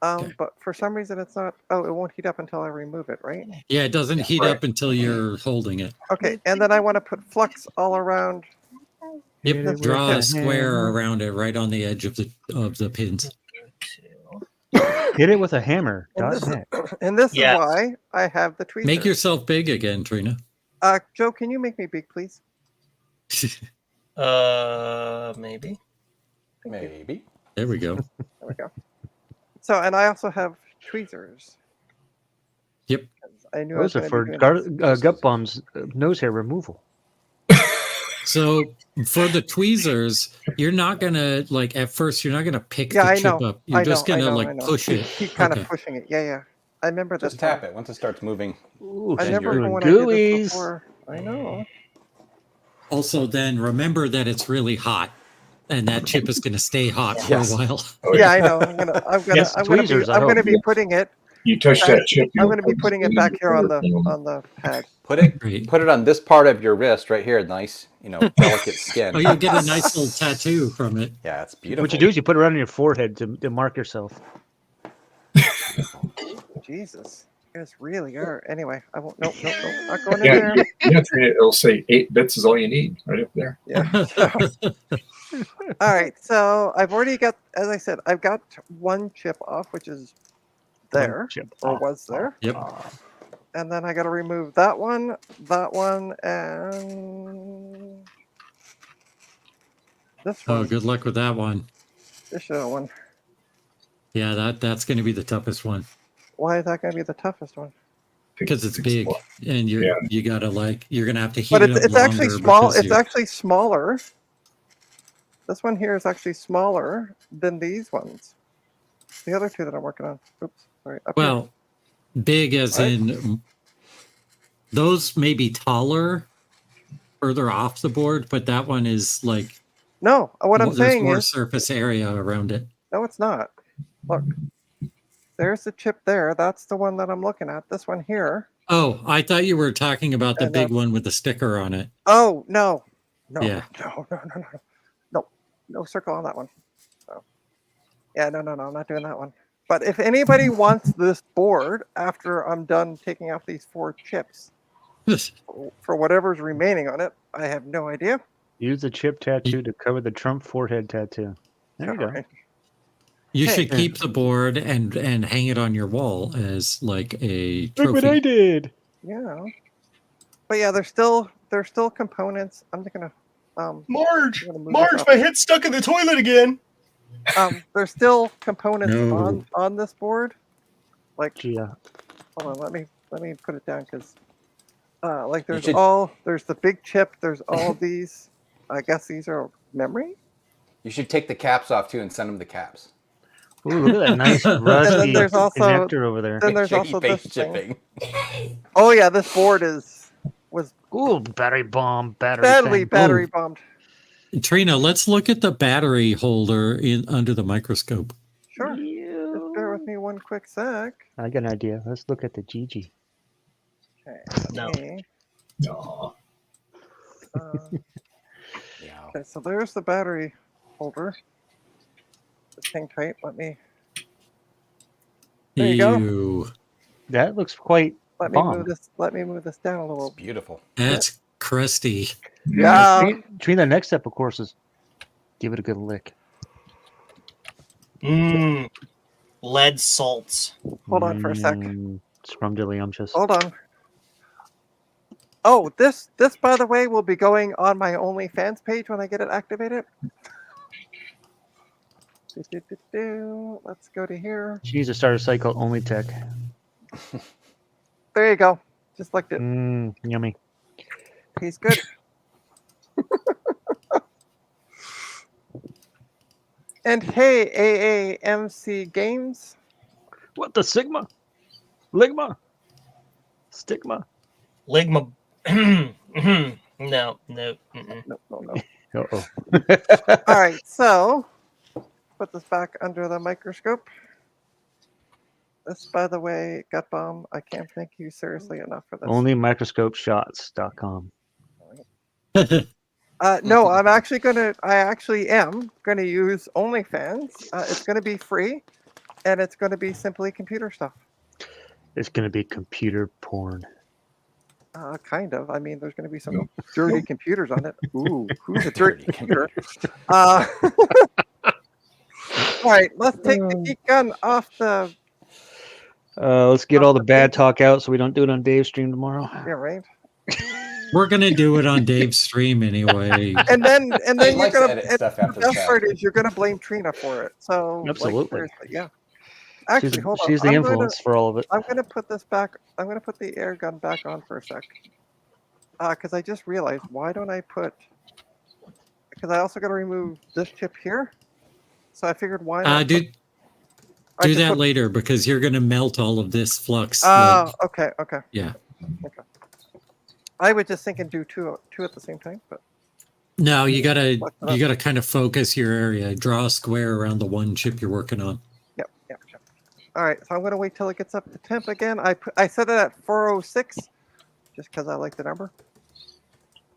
Okay. But for some reason it's not. Oh, it won't heat up until I remove it, right? Yeah, it doesn't heat right. up until you're holding it. Okay. And then I want to put flux all around. Yep, Hit it with draw a a square hammer. around it, right on the edge of the pins. Hit it with a hammer. And Dot this, net. and this Yes. is why I have the tweezer. Make yourself big again, Trina. Joe, can you make me big, please? Maybe. Maybe. There we go. There we go. So, and I also have tweezers. Yep. I knew Those I are was for gonna be doing this. gut bombs nose hair removal. So for the tweezers, you're not gonna like at first. You're not gonna pick Yeah, the I chip know. up. You're just I gonna know, like I know. push it. Keep kind Okay. of pushing it. Yeah. I remember this. Just tap it. Once it starts moving, Ooh, I Then never you're when I did this gooeyes. before. I know. Also, then remember that it's really hot, and that chip is gonna stay hot for Yes. a while. Oh, Yeah, I know. I'm gonna Yes, tweezers, I hope. be putting it. You touch that chip. I'm you'll gonna be put putting it the back here on before, the pad. put it Great. put it on this part of your wrist right here. Nice, delicate skin. Oh, you'll get a nice little tattoo from it. Yeah, it's beautiful. What you do is you put it right on your forehead to mark yourself. Jesus, you guys really are. Anyway, I won't. Nope. Not going in Yeah, there. yeah, Trina, it'll say 8 bits is all you need right up there. Yeah. All right. So I've already got, as I said, I've got one chip off, which is there Chip. or was there, Yep. and then I got to remove that one, and this Oh, one. good luck with that one. This one. Yeah, that's gonna be the toughest one Why is that going to be the toughest one? because it's big, and Yeah. you gotta you're gonna have to heat But it up it's actually longer small. because It's you're- actually smaller. This one here is actually smaller than these ones. The other two that I'm working on. Oops, sorry. Up here. Well, big as Right. in those may be taller further off the board, but that one is like No, what I'm there's saying more is, surface area around it. no, it's not. Look, there's the chip there. That's the one that I'm looking at. This one here. Oh, I thought you were talking about the And big one with the sticker on it. Oh, no. No, Yeah. no circle on that one. So, yeah, no, I'm not doing that one. But if anybody wants this board after I'm done taking off these 4 chips, for whatever's remaining on it, I have no idea. Use the chip tattoo to cover the Trump forehead tattoo. There you go. Alright. You Hey. should keep the board and hang it on your wall as like a Look what I trophy. did. Yeah. But yeah, there's still components. I'm just gonna Marge, I'm gonna move Marge, this up. my head's stuck in the toilet again. There's still components No. on this board. Like, Gee, hold on, let me put it down because like there's should- there's the big chip, there's all these. I guess these are memory. You should take the caps off too and send them the caps. ooh, look at that nice rusty there's also- connector over there. Then there's Shaky also face this thing. shipping. Oh yeah, this board was Ooh, battery bomb, battery badly thing. battery Oh. bombed. Trina, let's look at the battery holder in under the microscope. Sure. Just bear with me one quick sec. I got an idea. Let's look at the GG. Okay. No. me- No. uh, Yeah. okay, so there's the battery holder. Just hang tight. Let me There you go. Ew. That looks quite let me bomb. move this. Let me move this down a It's little. beautiful. That's crusty. Yeah. Between the next step, of course, is give it a good lick. Lead salts. Hold on for a sec. Scrumdiddlyumptious. Hold on. Oh, this by the way will be going on my OnlyFans page when I get it activated. Let's go to here. She needs to start a site called Only Tech. There you go. Just like it. Yummy. He's good. And hey, AAMC Games. What the Sigma? Ligma? Stigma? Ligma. No. No, no, no. Uh-oh. All right, so put this back under the microscope. This, by the way, gut bomb. I can't thank you seriously enough for this. OnlyMicroscopeShots.com. No, I actually am gonna use OnlyFans. It's gonna be free, and it's gonna be simply computer stuff. It's going to be computer porn. Kind of. I mean, there's gonna be some No. dirty computers on it. Ooh, who's a dirty Dirty computer? All right, let's take the geek gun off the. Let's get all the bad talk out so we don't do it on Dave's stream tomorrow. Yeah, right. We're gonna do it on Dave's stream anyway. And then He you're likes to gonna. edit And stuff the after the best part fact. is you're gonna blame Trina for it. So like, Absolutely. seriously, yeah. Actually, hold on. She's the I'm influence for all of it. I'm gonna put this back. I'm gonna put the air gun back on for a sec. Because I just realized, why don't I put? Because I also got to remove this chip here. So I figured, why not? Do I do just that put- later because you're gonna melt all of this flux. Oh, okay, okay. Yeah. Okay. I was just thinking do two at the same time, but No, you gotta What's you gotta kind of focus your area. Draw a square around the one chip you're working on. yep. All right, so I'm gonna wait till it gets up to temp again. I set it at 406, just because I like the number.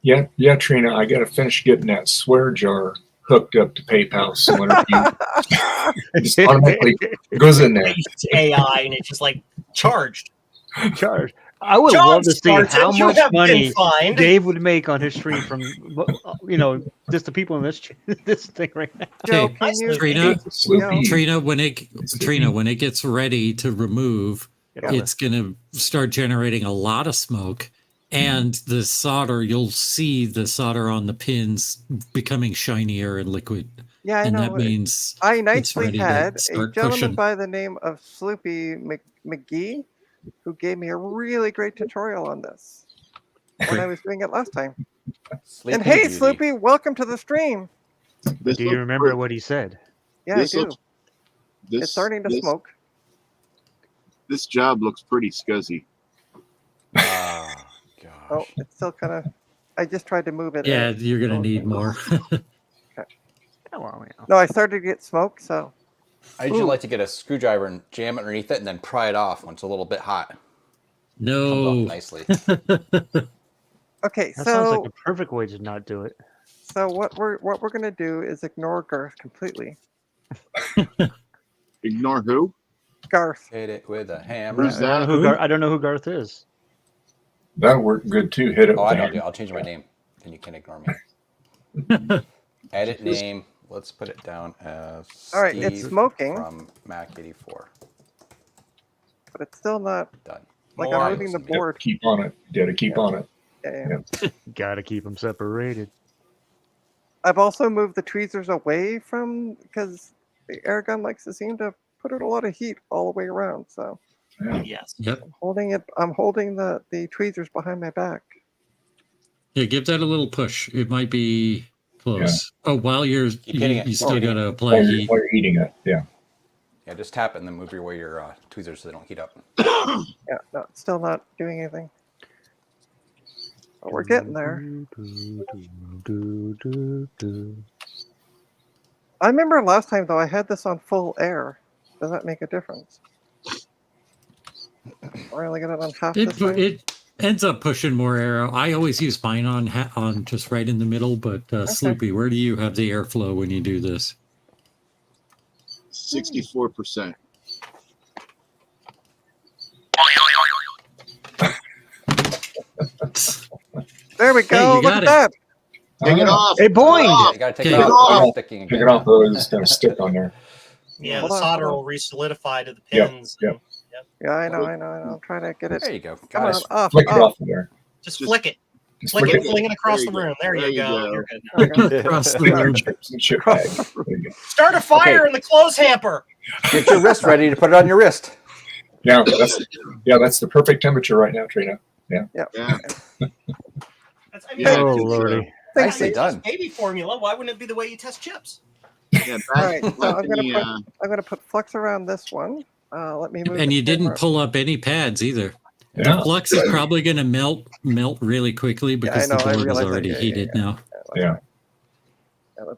Yeah, Trina, I got to finish getting that swear jar hooked up to PayPal. So whenever you just automatically it goes in there. It's AI and it's just like charged. Charge. I would John love to see Spartan, how you much have been money fined. Dave would make on his stream from, just the people in this this thing right now. Joe, Okay, can you? Trina, Sloopy. Trina, when it gets ready to remove, Get all it's gonna start generating a lot of smoke, and the solder. You'll see the solder on the pins becoming shinier and liquid, Yeah, I and know. that means I it's nicely ready to had a start gentleman pushing. by the name of Sloopy McGee, who gave me a really great tutorial on this when I was doing it last time. Sleeping And hey, Beauty. Sloopy, welcome to the stream. This Do you looks remember pretty- what he said? Yeah, This I do. looks- This, It's starting to this, smoke. This job looks pretty scuzzy. Oh, gosh. Oh, it's still kind of. I just tried to move it. Yeah, you're gonna need more. No, I started to get smoke, so. I usually like to get a screwdriver and jam it underneath it and then pry it off when it's a little bit hot. Comes No. off nicely. Okay, That sounds so like a perfect way to not do it. what we're gonna do is ignore Garth completely. Ignore who? Garth. Hit it with a hammer. Who's that? Who? I don't know who Garth is. That worked good too. Hit it Oh, with I a know. hammer. I'll change my name. then you can ignore me. Edit name. Let's put it down as All right, it's Steve smoking. from Mac 84. But it's still not Done. like More. I'm moving the board. Keep on it. Got to keep Yeah. on it. Yeah. Gotta keep them separated. I've also moved the tweezers away from because the air gun likes to seem to put out a lot of heat all the way around. So Yes. Yep. I'm holding the tweezers behind my back. Yeah, give that a little push. It might be close. Oh, while you hitting it. still Keep got to hitting apply heat. While you're heating it. Yeah. Yeah, just tap it and then move your way your tweezers so they don't heat up. Yeah, no, it's still not doing anything. But we're getting there. I remember last time though I had this on full air. Does that make a difference? Or I only got it on half this time? It ends up pushing more air. I always use mine on just right in the middle. But Sloopy, where do you have the airflow when you do this? 64%. There we go. Hey, you Look got at it. that. Take it off. It boinged. Yeah, you gotta take Okay. it off. Sticking Take again. it off, otherwise it's going to stick on there. Yeah, Hold the on, solder hold on. will re-solidify to the Yep, pins. yep. Yeah, I know. I'm trying to get it. There you go. Come Got on, it. off. Flick it off of there. Just Just- flick it. Just Flick it, it. fling it across There the you room. go. There There you you go. go. You're good now. Across the Flick your room. chips in the chip bag. There you go. Start a fire in the clothes hamper. Get your wrist ready to put it on your wrist. Yeah, that's the perfect temperature right now, Trina. Yeah. That's, I mean, Yeah, Oh, it's, lordy. Thanks, Nicely it's done. baby formula. Why wouldn't it be the way you test chips? Yeah, All right, back, so back in the, I'm gonna put flux around this one. Let me move. And the you didn't camera. pull up any pads either. Yeah. The flux is probably going to melt really quickly because know, the I board is realize that. already Yeah, yeah, heated yeah. now. Yeah.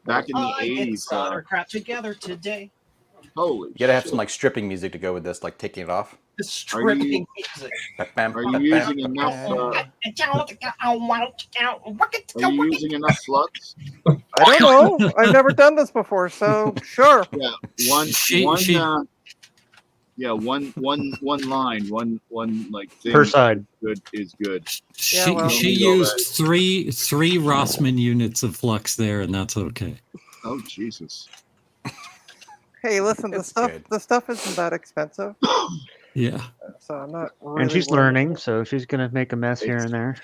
back in the I get 80s. solder crap together today. Holy You gotta have shit. some like stripping music to go with this, like taking it off. The stripping music. Are you using enough? Are you using enough flux? I don't know. I've never done this before, so sure. Yeah, one line, one like thing Per side. is good. She well- she used three Rossmann units of flux there, and that's okay. Oh Jesus! Hey, listen, It's good. the stuff isn't that expensive, Yeah. so I'm not really. And she's worried. learning, so she's gonna make a mess here and there.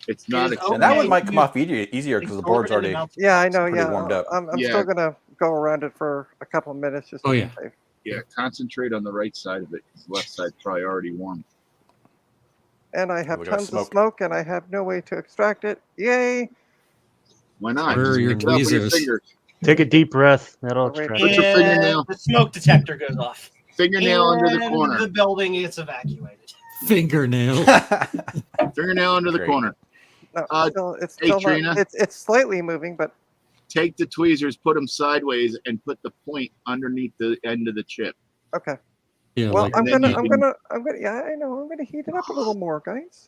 It's not is expensive. And that Okay, one might come you- off easier because the board's already. Yeah, I know. pretty Yeah, warmed up. I'm Yeah. still gonna go around it for a couple of minutes just. Oh, to yeah. be safe. Yeah, concentrate on the right side of it. 'Cause the left side's probably already warm. And I have We got tons smoke. of smoke, and I have no way to extract it. Yay! Why not? Where are your Pick it up with your tweezers? finger. Take a deep breath. That'll Wait. extract Put it. your And fingernail- the smoke detector goes off. Fingernail under the And corner. The building gets evacuated. Fingernail. Fingernail under the Great. corner. No, it's hey, still Trina. not. It's slightly moving, but Take the tweezers, put them sideways, and put the point underneath the end of the chip. okay. Yeah, Well, like I'm gonna- yeah, I know. I'm gonna heat it up a little more, guys.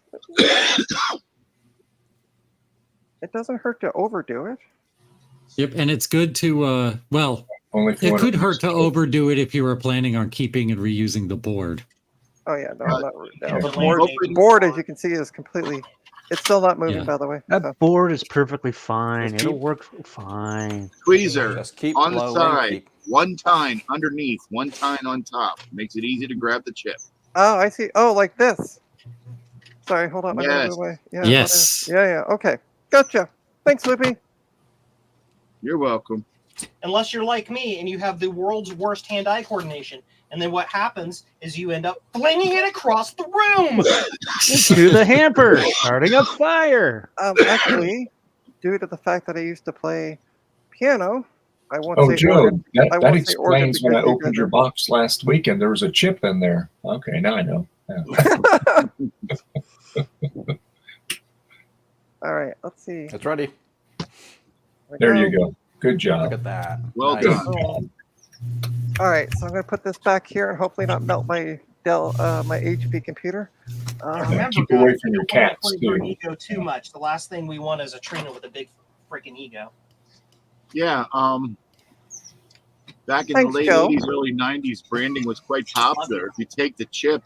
It doesn't hurt to overdo it. yep, and it's good to well, Only if you it want could hurt to overdo it if you were planning on keeping and reusing the board. Oh yeah, no, Uh, no, yeah. the Open- board, as you can see, is completely. It's still not moving, Yeah. by the way. That so. board is perfectly fine. Just It'll keep- work fine. Tweezer Just keep on the blowing. side, Keep, one tine underneath, one tine on top. Makes it easy to grab the chip. Oh, I see. Oh, like this. Sorry, hold on. I'm gonna Yes. move away. Yeah. Yes. Yeah. Okay. Gotcha. Thanks, Loopy. You're welcome. Unless you're like me and you have the world's worst hand-eye coordination. And then what happens is you end up flinging it across the room. To the hamper, starting a fire. Actually, due to the fact that I used to play piano, I won't Oh, say Joe, organ. I that won't say organ explains when I because you opened guys your are- box last weekend. There was a chip in there. Okay, now I know. Yeah. All right. Let's see. it's ready. There you go. Good Look job. at that. Well Nice. done. All right. So I'm gonna put this back here and hopefully not melt my my HP computer. Remember, keep away guys, from your we don't wanna cats, play your too. ego too much. The last thing we want is a Trina with a big freaking ego. Yeah. Back in Thanks, the late Joe. 80s, early 90s, branding was quite popular. If you take the chip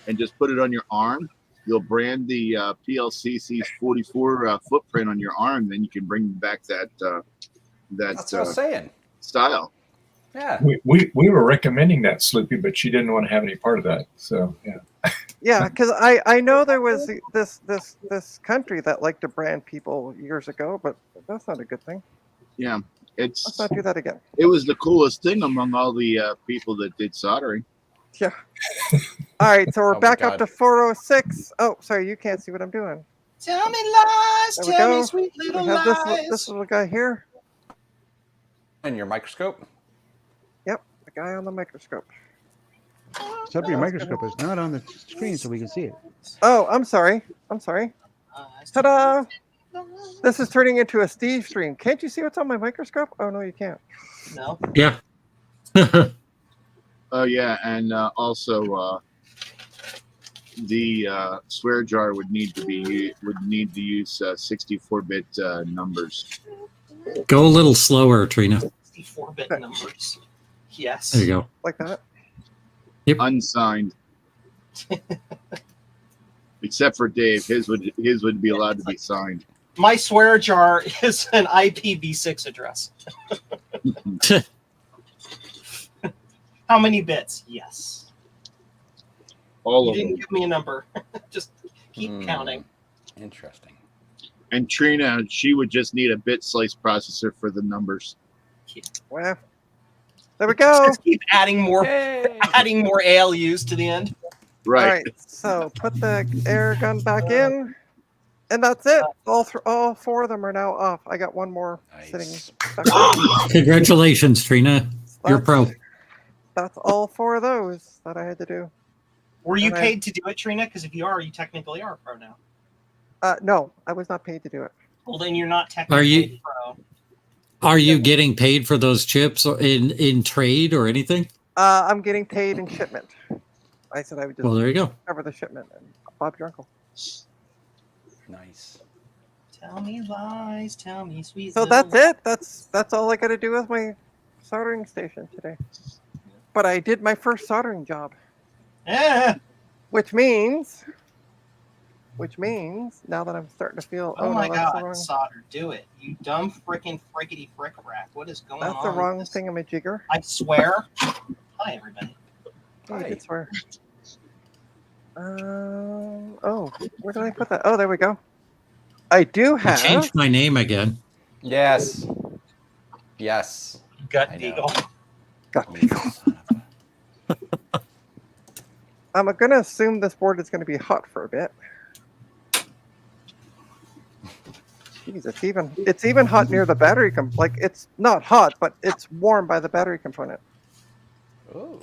and just put it on your arm, you'll brand the PLCC's 44 footprint on your arm, then you can bring back that That's what I was saying. style. Yeah. We were recommending that, Sloopy, but she didn't want to have any part of that. So yeah. Yeah, because I know there was this country that liked to brand people years ago, but that's not a good thing. Yeah, Let's not do that again. it was the coolest thing among all the people that did soldering. Yeah. All right, so we're Oh my back up God. to 406. Oh, sorry, you can't see what I'm doing. Tell me lies, There we tell go. me sweet We little have lies. this little guy here. And your microscope? Yep, the guy on the microscope. Except your microscope is not on the screen so we can see it. Oh, I'm sorry. Ta-da! This is turning into a Steve stream. Can't you see what's on my microscope? Oh, no, you can't. No. Yeah. Oh yeah, and also the swear jar would need to use 64-bit numbers. Go a little slower, Trina. 64-bit numbers. Yes. There you go. Like that. Unsigned. Except for Dave, his would be allowed to be signed. My swear jar is an IPv6 address. How many bits? Yes. All You of them. didn't give me a number. Just keep counting. Interesting. And Trina, she would just need a bit slice processor for the numbers. Well, there we go. Just keep adding more ALUs to the end. Right. All right, so put the air gun back in, and that's it. All four of them are now off. I got one more sitting Nice. back there. Congratulations, Trina. You're pro. That's all four of those that I had to do. Were you And paid to do it, Trina? Because if you are, you technically are a pro now. No, I was not paid to do it. Well, then you're not technically pro. Are you getting paid for those chips in trade or anything? I'm getting paid in shipment. I said I would just Well, there you go. cover the shipment. And Bob, your uncle. Nice. Tell me lies, tell me sweet. So little that's it. That's all I got to do with my soldering station today. But I did my first soldering job, Eh. which means now that I'm starting to feel, Oh my no, that's the God, wrong, solder, do it! You dumb freaking frickety frick rack! What is going on? that's the wrong with this? thingamajigger. I swear. Hi, everybody. Oh, you Hi. did swear. Oh, where did I put that? Oh, there we go. I do I have. changed my name again. Yes. Yes. Gut I know. beagle. Got You people. son of a- I'm gonna assume this board is gonna be hot for a bit. Jeez, it's even hot near the battery like it's not hot, but it's warm by the battery component. Ooh.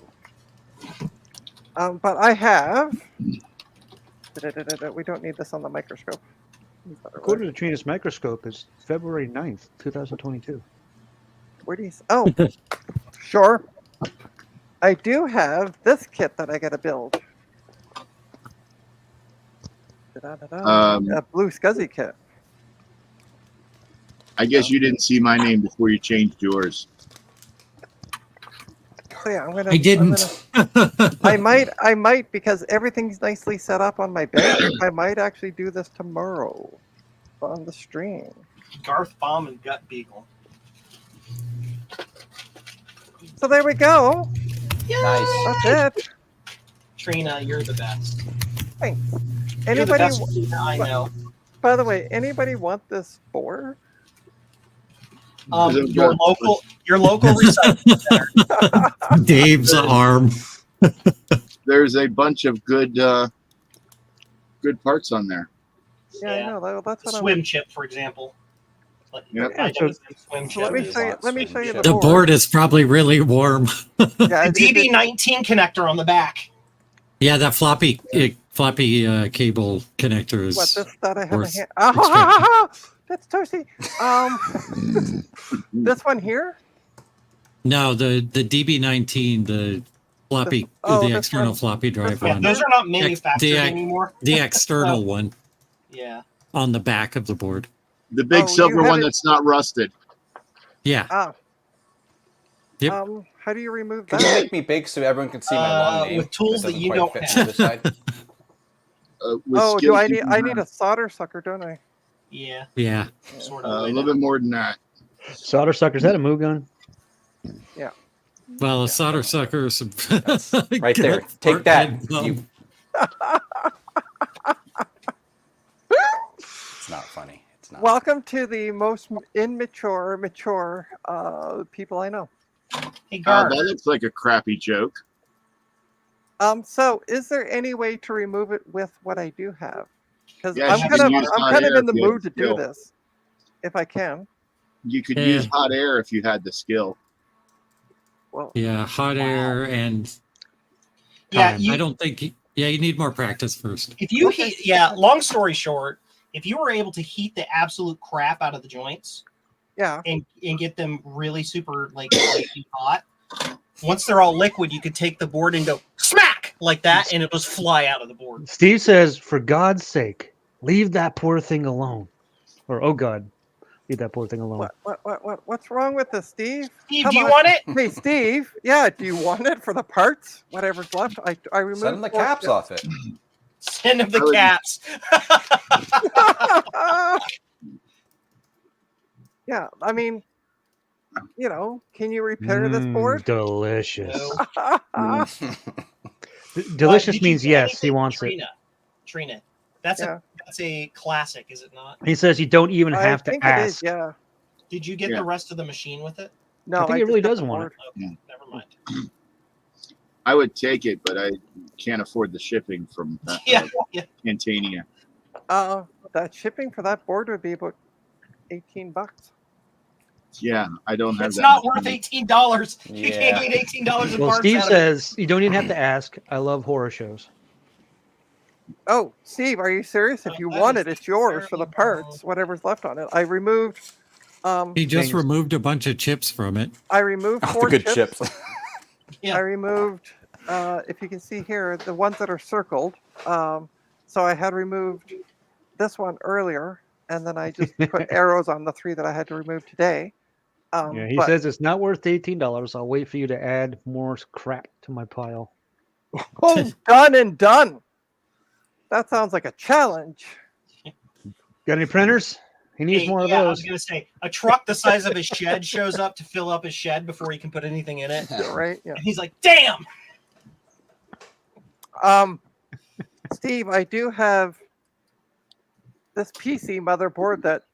But I have. We don't need this on the microscope. According to Trina's microscope, it's February 9th, 2022. Where do you? Oh, sure. I do have this kit that I got to build. A blue SCSI kit. I guess you didn't see my name before you changed yours. So yeah, I'm gonna. I didn't. I might because everything's nicely set up on my bench. I might actually do this tomorrow on the stream. Garth Bomb and Gut Beagle. So there we go. Nice. That's it. Trina, you're the best. Thanks. You're the Anybody? best Trina I know. By the way, anybody want this board? Your local recycling center. Dave's arm. There's a bunch of good parts on there. Yeah, I know. That's what Swim chip, for example. Like, Yep. I know it's a swim So let chip. me show you. Let me show you the The board. board is probably really warm. Yeah, The DB19 connector on the back. Yeah, that floppy cable connector is. What this that I have a worth hand? Ah, that's toasty. This one here. No, the DB19, the floppy, Oh, the this external one. floppy drive Yeah, one, those are not manufactured the- anymore. the external one Yeah. on the back of the board. The big Oh, silver you have one it- that's not rusted. Yeah, Ah. Yep. How do you remove Could you that? make me big so everyone can see my long name? with tools That that you doesn't don't quite fit to the side? with Oh, skills, I need a solder sucker, don't I? Yeah, Yeah. sort a of. little bit more than that. Solder sucker, is that a move gun? Well, a solder sucker is That's right there. Take that. You. It's not funny. It's not. Welcome to the most mature people I know. Hey, Gar. That looks like a crappy joke. So is there any way to remove it with what I do have? Because Yeah, I'm you kind can of use hot in air the if you have mood to do skill. this, if I can. You could Yeah. use hot air if you had the skill. Well, Yeah, hot air and Yeah, time. I don't think. You need more practice first. if you Okay. heat, yeah. Long story short, if you were able to heat the absolute crap out of the joints yeah. and get them really super like hot, once they're all liquid, you could take the board and go smack like that, and it just fly out of the board. Steve says, for God's sake, leave that poor thing alone. Or, oh God, leave that poor thing alone. What's wrong with this, Steve? Steve, Come do you on. want it? Hey, Steve. Yeah. Do you want it for the parts? Whatever's left. I removed. Send the 4 caps chips. off it. Send him the I would- caps. Yeah. I mean, can you repair this board? Delicious. No. Delicious Did you means get yes, he anything, wants it. Trina, that's Yeah. a classic, is it not? He says you don't even I have to think it is. ask. Yeah. Did you get Yeah. the rest of the machine with it? No, I think he really just got does the want it. board. Okay, never mind. I would take it, but I can't afford the shipping from Yeah. Cantania. That shipping for that board would be about $18. Yeah, I don't have It's that. not much worth money. $18. You Yeah. can't get $18 in Well, parts Steve out of it. says you don't even have to ask. I love horror shows. Oh, Steve, are you serious? If you That want is it, it's yours for the fairly parts, whatever's left on it. I removed He just Things. removed a bunch of chips from it. I removed Oh, 4 the good chips. chips. Yeah. I removed if you can see here, the ones that are circled. So I had removed this one earlier, and then I just put arrows on the 3 that I had to remove today. Yeah, he But- says it's not worth $18. I'll wait for you to add more crap to my pile. Oh, done and done. That sounds like a challenge. Got any printers? He needs Hey, more of yeah, I those. was gonna say a truck the size of his shed shows up to fill up his shed before he can put anything in it. Yeah, right? Yeah. And he's like, "Damn!" Steve, I do have this PC motherboard that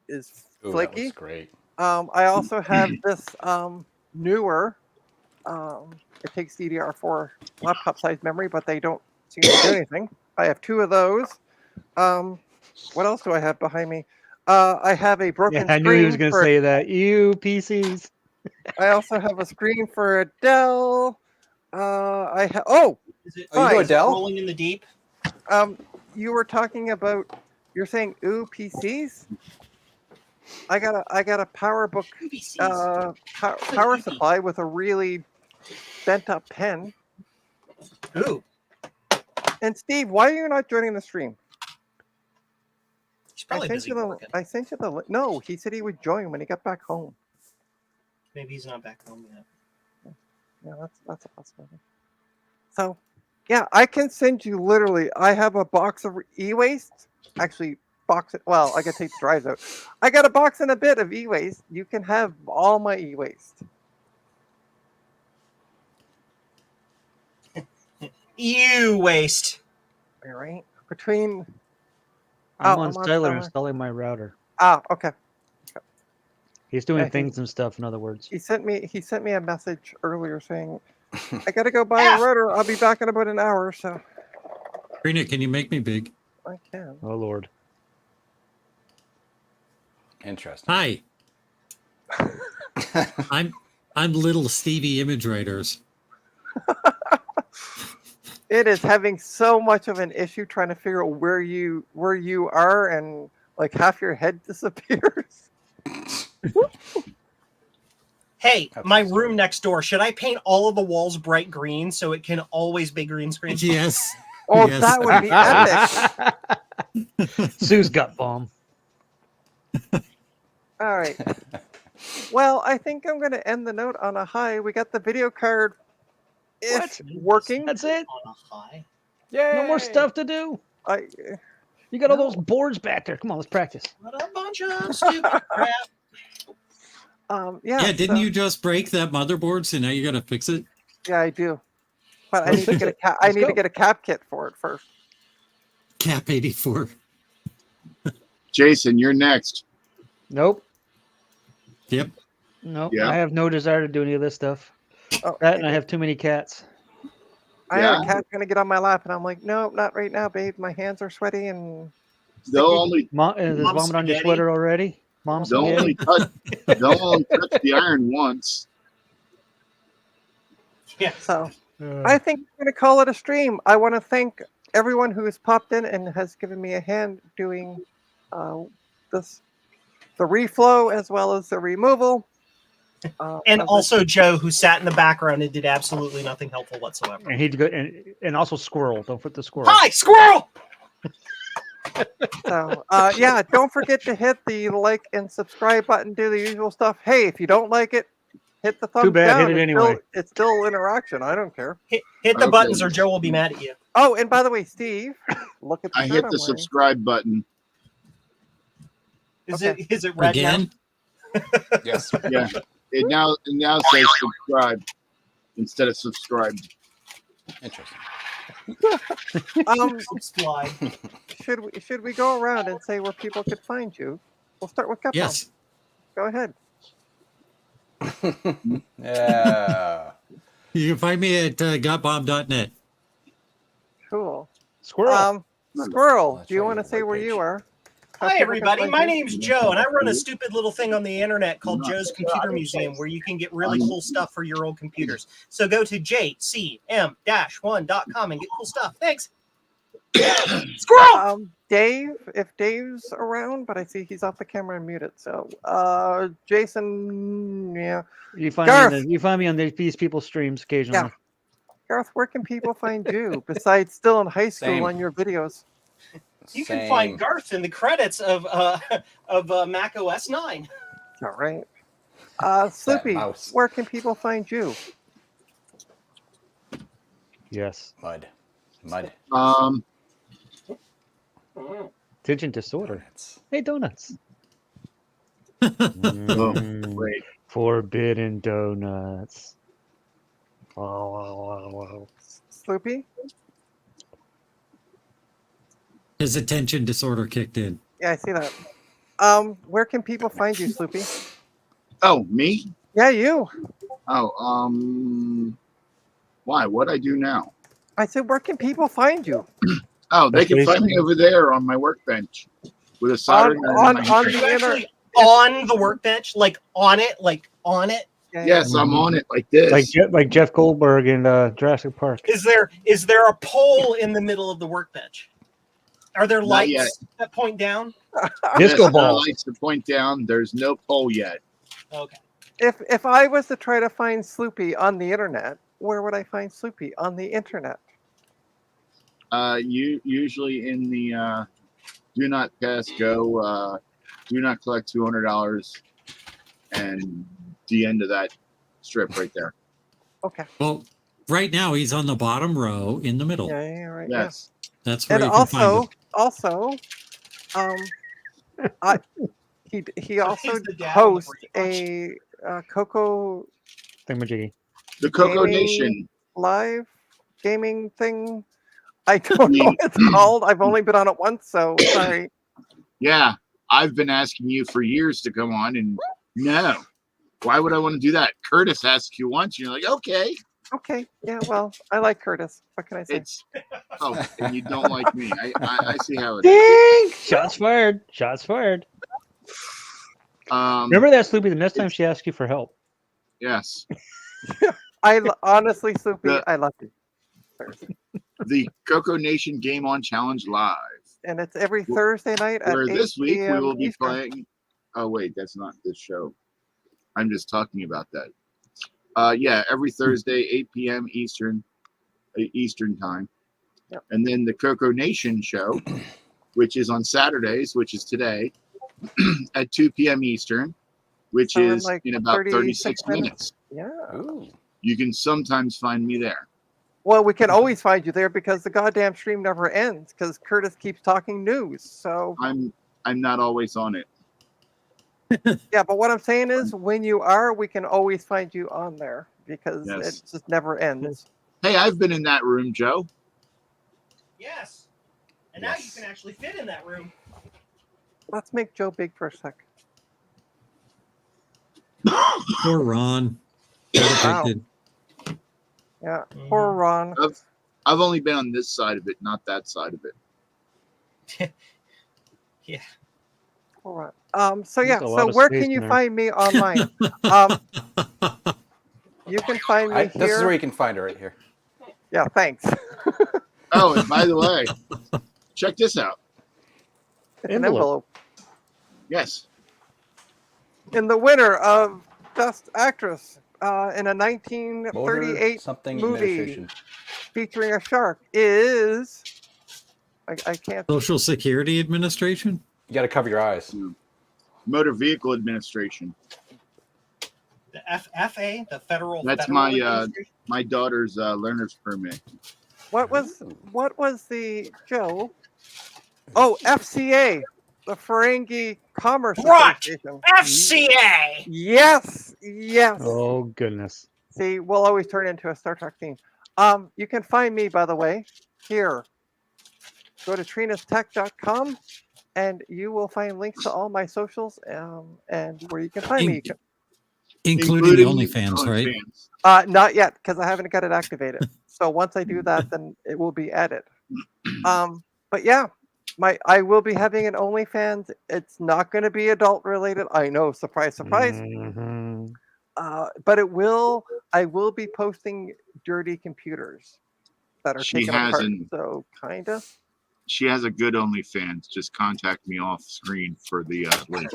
is Ooh, that flaky. looks great. I also have this newer. It takes DDR4 laptop size memory, but they don't seem to do anything. I have 2 of those. What else do I have behind me? I have a broken Yeah, I screen. knew he was going to for- say that. You PCs. I also have a screen for a Dell. I have. Oh, Is it, Oh, you Fine. go is it Adele? rolling in the deep? you were talking about. You're saying ooh PCs. I got a PowerBook PCs. power supply with a really bent up pen. Ooh, And Steve, why are you not joining the stream? he's probably busy working. I sent you the link. No, he said he would join when he got back home. Maybe he's not back home yet. Yeah, that's a possibility. So, yeah, I can send you literally. I have a box of e-waste. Actually, well, I gotta take the drives out. I got a box and a bit of e-waste. You can have all my e-waste. You waste. All right, between. I'm Oh, on I'm on Stellar Stellar. installing my router. Okay. He's doing Yeah, he- things and stuff, in other words. He sent me a message earlier saying, "I gotta go buy a router. I'll be back in about an hour." So Trina, can you make me big? I can. Oh, Lord. Interesting. Hi. I'm little Stevie Image Writers. It is having so much of an issue trying to figure out where you are, and like half your head disappears. Hey, That's my absurd. room next door. Should I paint all of the walls bright green so it can always be green screen? Yes. Oh, Yes. that would be epic. Sue's gut bomb. All right. Well, I think I'm going to end the note on a high. We got the video card What? working. That's it? On a high. Yay! No more stuff to do? You got all No. those boards back there. Come on, let's practice. What a bunch of stupid crap. Yeah. Yeah, didn't so- you just break that motherboard? So now you got to fix it. Yeah, I do. But I Let's need to fix get a it. cap. I Let's need to go. get a cap kit for it first. Cap 84. Jason, you're next. Nope. Yep. Nope. Yeah. I have no desire to do any of this stuff. Oh, That and I have too many cats. I had Yeah. a cat gonna get on my lap, and I'm like, no, not right now, babe. My hands are sweaty and They'll sticky. only There's Mom vomit on your spaghetti. sweater already. Mom they'll only spaghetti. touch the iron once. Yes. So I think we're gonna call it a stream. I want to thank everyone who has popped in and has given me a hand doing this, the reflow as well as the removal. And of also Joe, who sat in the background and did absolutely nothing helpful whatsoever. And he'd go and also squirrel. Don't forget the squirrel. Hi, squirrel! So yeah, don't forget to hit the like and subscribe button. Do the usual stuff. Hey, if you don't like it, hit the thumbs bad, down. hit it It's anyway. it's still interaction. I don't care. Hit the Okay. buttons or Joe will be mad at you. Oh, and by the way, Steve, look at the I shirt hit I'm the wearing. subscribe button. Okay. Is it red now? Again? Yes. Yeah. It now says subscribe instead of subscribed. Interesting. Subscribe. Should we go around and say where people could find you? We'll start with Guppo. Yes. Go ahead. Yeah. You can find me at gotbomb.net. Cool. Squirrel. Squirrel, That's do you right, want to the say right where page. you are? How Hi, people can everybody. find My you? name's Joe, and I run a stupid little thing on the internet called Joe's Computer Museum where you can get really cool stuff for your old computers. So go to jcm-1.com and get cool stuff. Thanks. Squirrel! Dave, if Dave's around, but I see he's off the camera and muted. So, Jason, yeah. You find Garth. you find me on these people's streams occasionally. Yeah. Garth, where can people find you besides still in high school Same. on your videos? You can find Garth in the credits of Mac OS 9. All right. Sloopy, mouse. where can people find you? Yes. Mud. Attention disorder. Donuts. Hey, donuts. Wait. Forbidden donuts. Oh. Sloopy? His attention disorder kicked in. Yeah, I see that. Where can people find you, Sloopy? Oh, me? Yeah, you. Oh, why? What'd I do now? I said, where can people find you? Oh, they That's can find basically- me over there on my workbench with a soldering iron in my hand. on Are you the actually on the workbench? Like on it? Yeah, Yes, I'm on it like this. Like Jeff Goldberg in Jurassic Park. Is there a pole in the middle of the workbench? Are there Not yet. lights that point down? Disco Yes, there are ball. lights to point down. There's no pole yet. Okay. If I was to try to find Sloopy on the internet, where would I find Sloopy on the internet? You usually in the do not pass go, do not collect $200, and the end of that strip right there. Okay. Well, right now he's on the bottom row in the middle. Yeah, right. Yes. That's where And you can find also, he also He's the dad hosts on the a Coco Thingamajiggy. The Coco Gaming- Nation. live gaming thing. I don't know what it's called. I've only been on it once, so sorry. Yeah, I've been asking you for years to come on, and no. Why would I want to do that? Curtis asked you once, and you're like, okay. Okay. Yeah, well, I like Curtis. What can I say? It's and you don't like me. I see how it is. Ding! Shots fired. Shots fired. Um, Remember that, Sloopy, the next time she asks you for help. yes, Honestly, Sloopy, The- I love you. the Coco Nation Game On Challenge Live. And it's every Thursday night at Where 8 this week we p.m. will be Eastern. playing. Oh wait, that's not this show. I'm just talking about that. Yeah, every Thursday, 8 p.m. Eastern time. Yep. And then the Coco Nation show, which is on Saturdays, which is today, at 2 p.m. Eastern, which So in is like in about 36 36 minutes. Yeah. Ooh. You can sometimes find me there. Well, we can always find you there because the goddamn stream never ends because Curtis keeps talking news. So I'm not always on it. yeah, but what I'm saying is, when you are, we can always find you on there because Yes. it just never ends. Hey, I've been in that room, Joe. Yes. And Yes. now you can actually fit in that room. Let's make Joe big for a sec. Poor Ron. Wow. Depicted. Yeah, poor Ron. I've only been on this side of it, not that side of it. Yeah. Poor Ron. So There's yeah, a lot so of where space can you in there. find me online? You can find me This is here. where you can find her right here. Yeah, thanks. Oh, and by the way, check this out. It's an Envelope. envelope. Yes. And the winner of Best Actress in a Motor 1938 something movie administration. featuring a shark is I can't. Social Security Administration? You got to cover your eyes. Motor Vehicle Administration. The FFA, the Federal. That's Federal my Administration? my daughter's learner's permit. What was the Joe? Oh, FCA, the Ferengi Commerce Right. Association. FCA. Yes, yes. Oh goodness. See, we'll always turn into a Star Trek theme. You can find me, by the way, here. Go to trinastech.com and you will find links to all my socials and where you can find me. Including the OnlyFans, right? Not yet, because I haven't got it activated. So once I do that, then it will be added. But yeah, I will be having an OnlyFans. It's not going to be adult related. I know, surprise, surprise. Mhm. But it will. I will be posting dirty computers that are She taken apart. hasn't. So kinda. She has a good OnlyFans. Just contact me off screen for the link.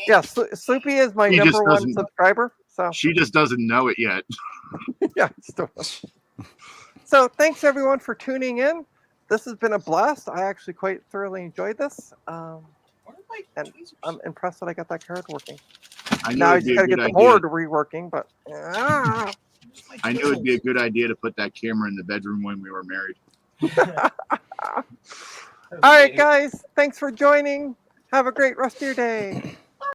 Yeah, Sloopy is my He just number one doesn't- subscriber. So She just doesn't know it yet. yeah. So thanks everyone for tuning in. This has been a blast. I actually quite thoroughly enjoyed this. Where are my And tweezers? I'm impressed that I got that card working. I Now know I it'd just be a gotta good get the idea. board reworking, but Where's my I knew it'd be a tools? good idea to put that camera in the bedroom when we were married. all right, guys. Thanks for joining. Have a great rest of your day.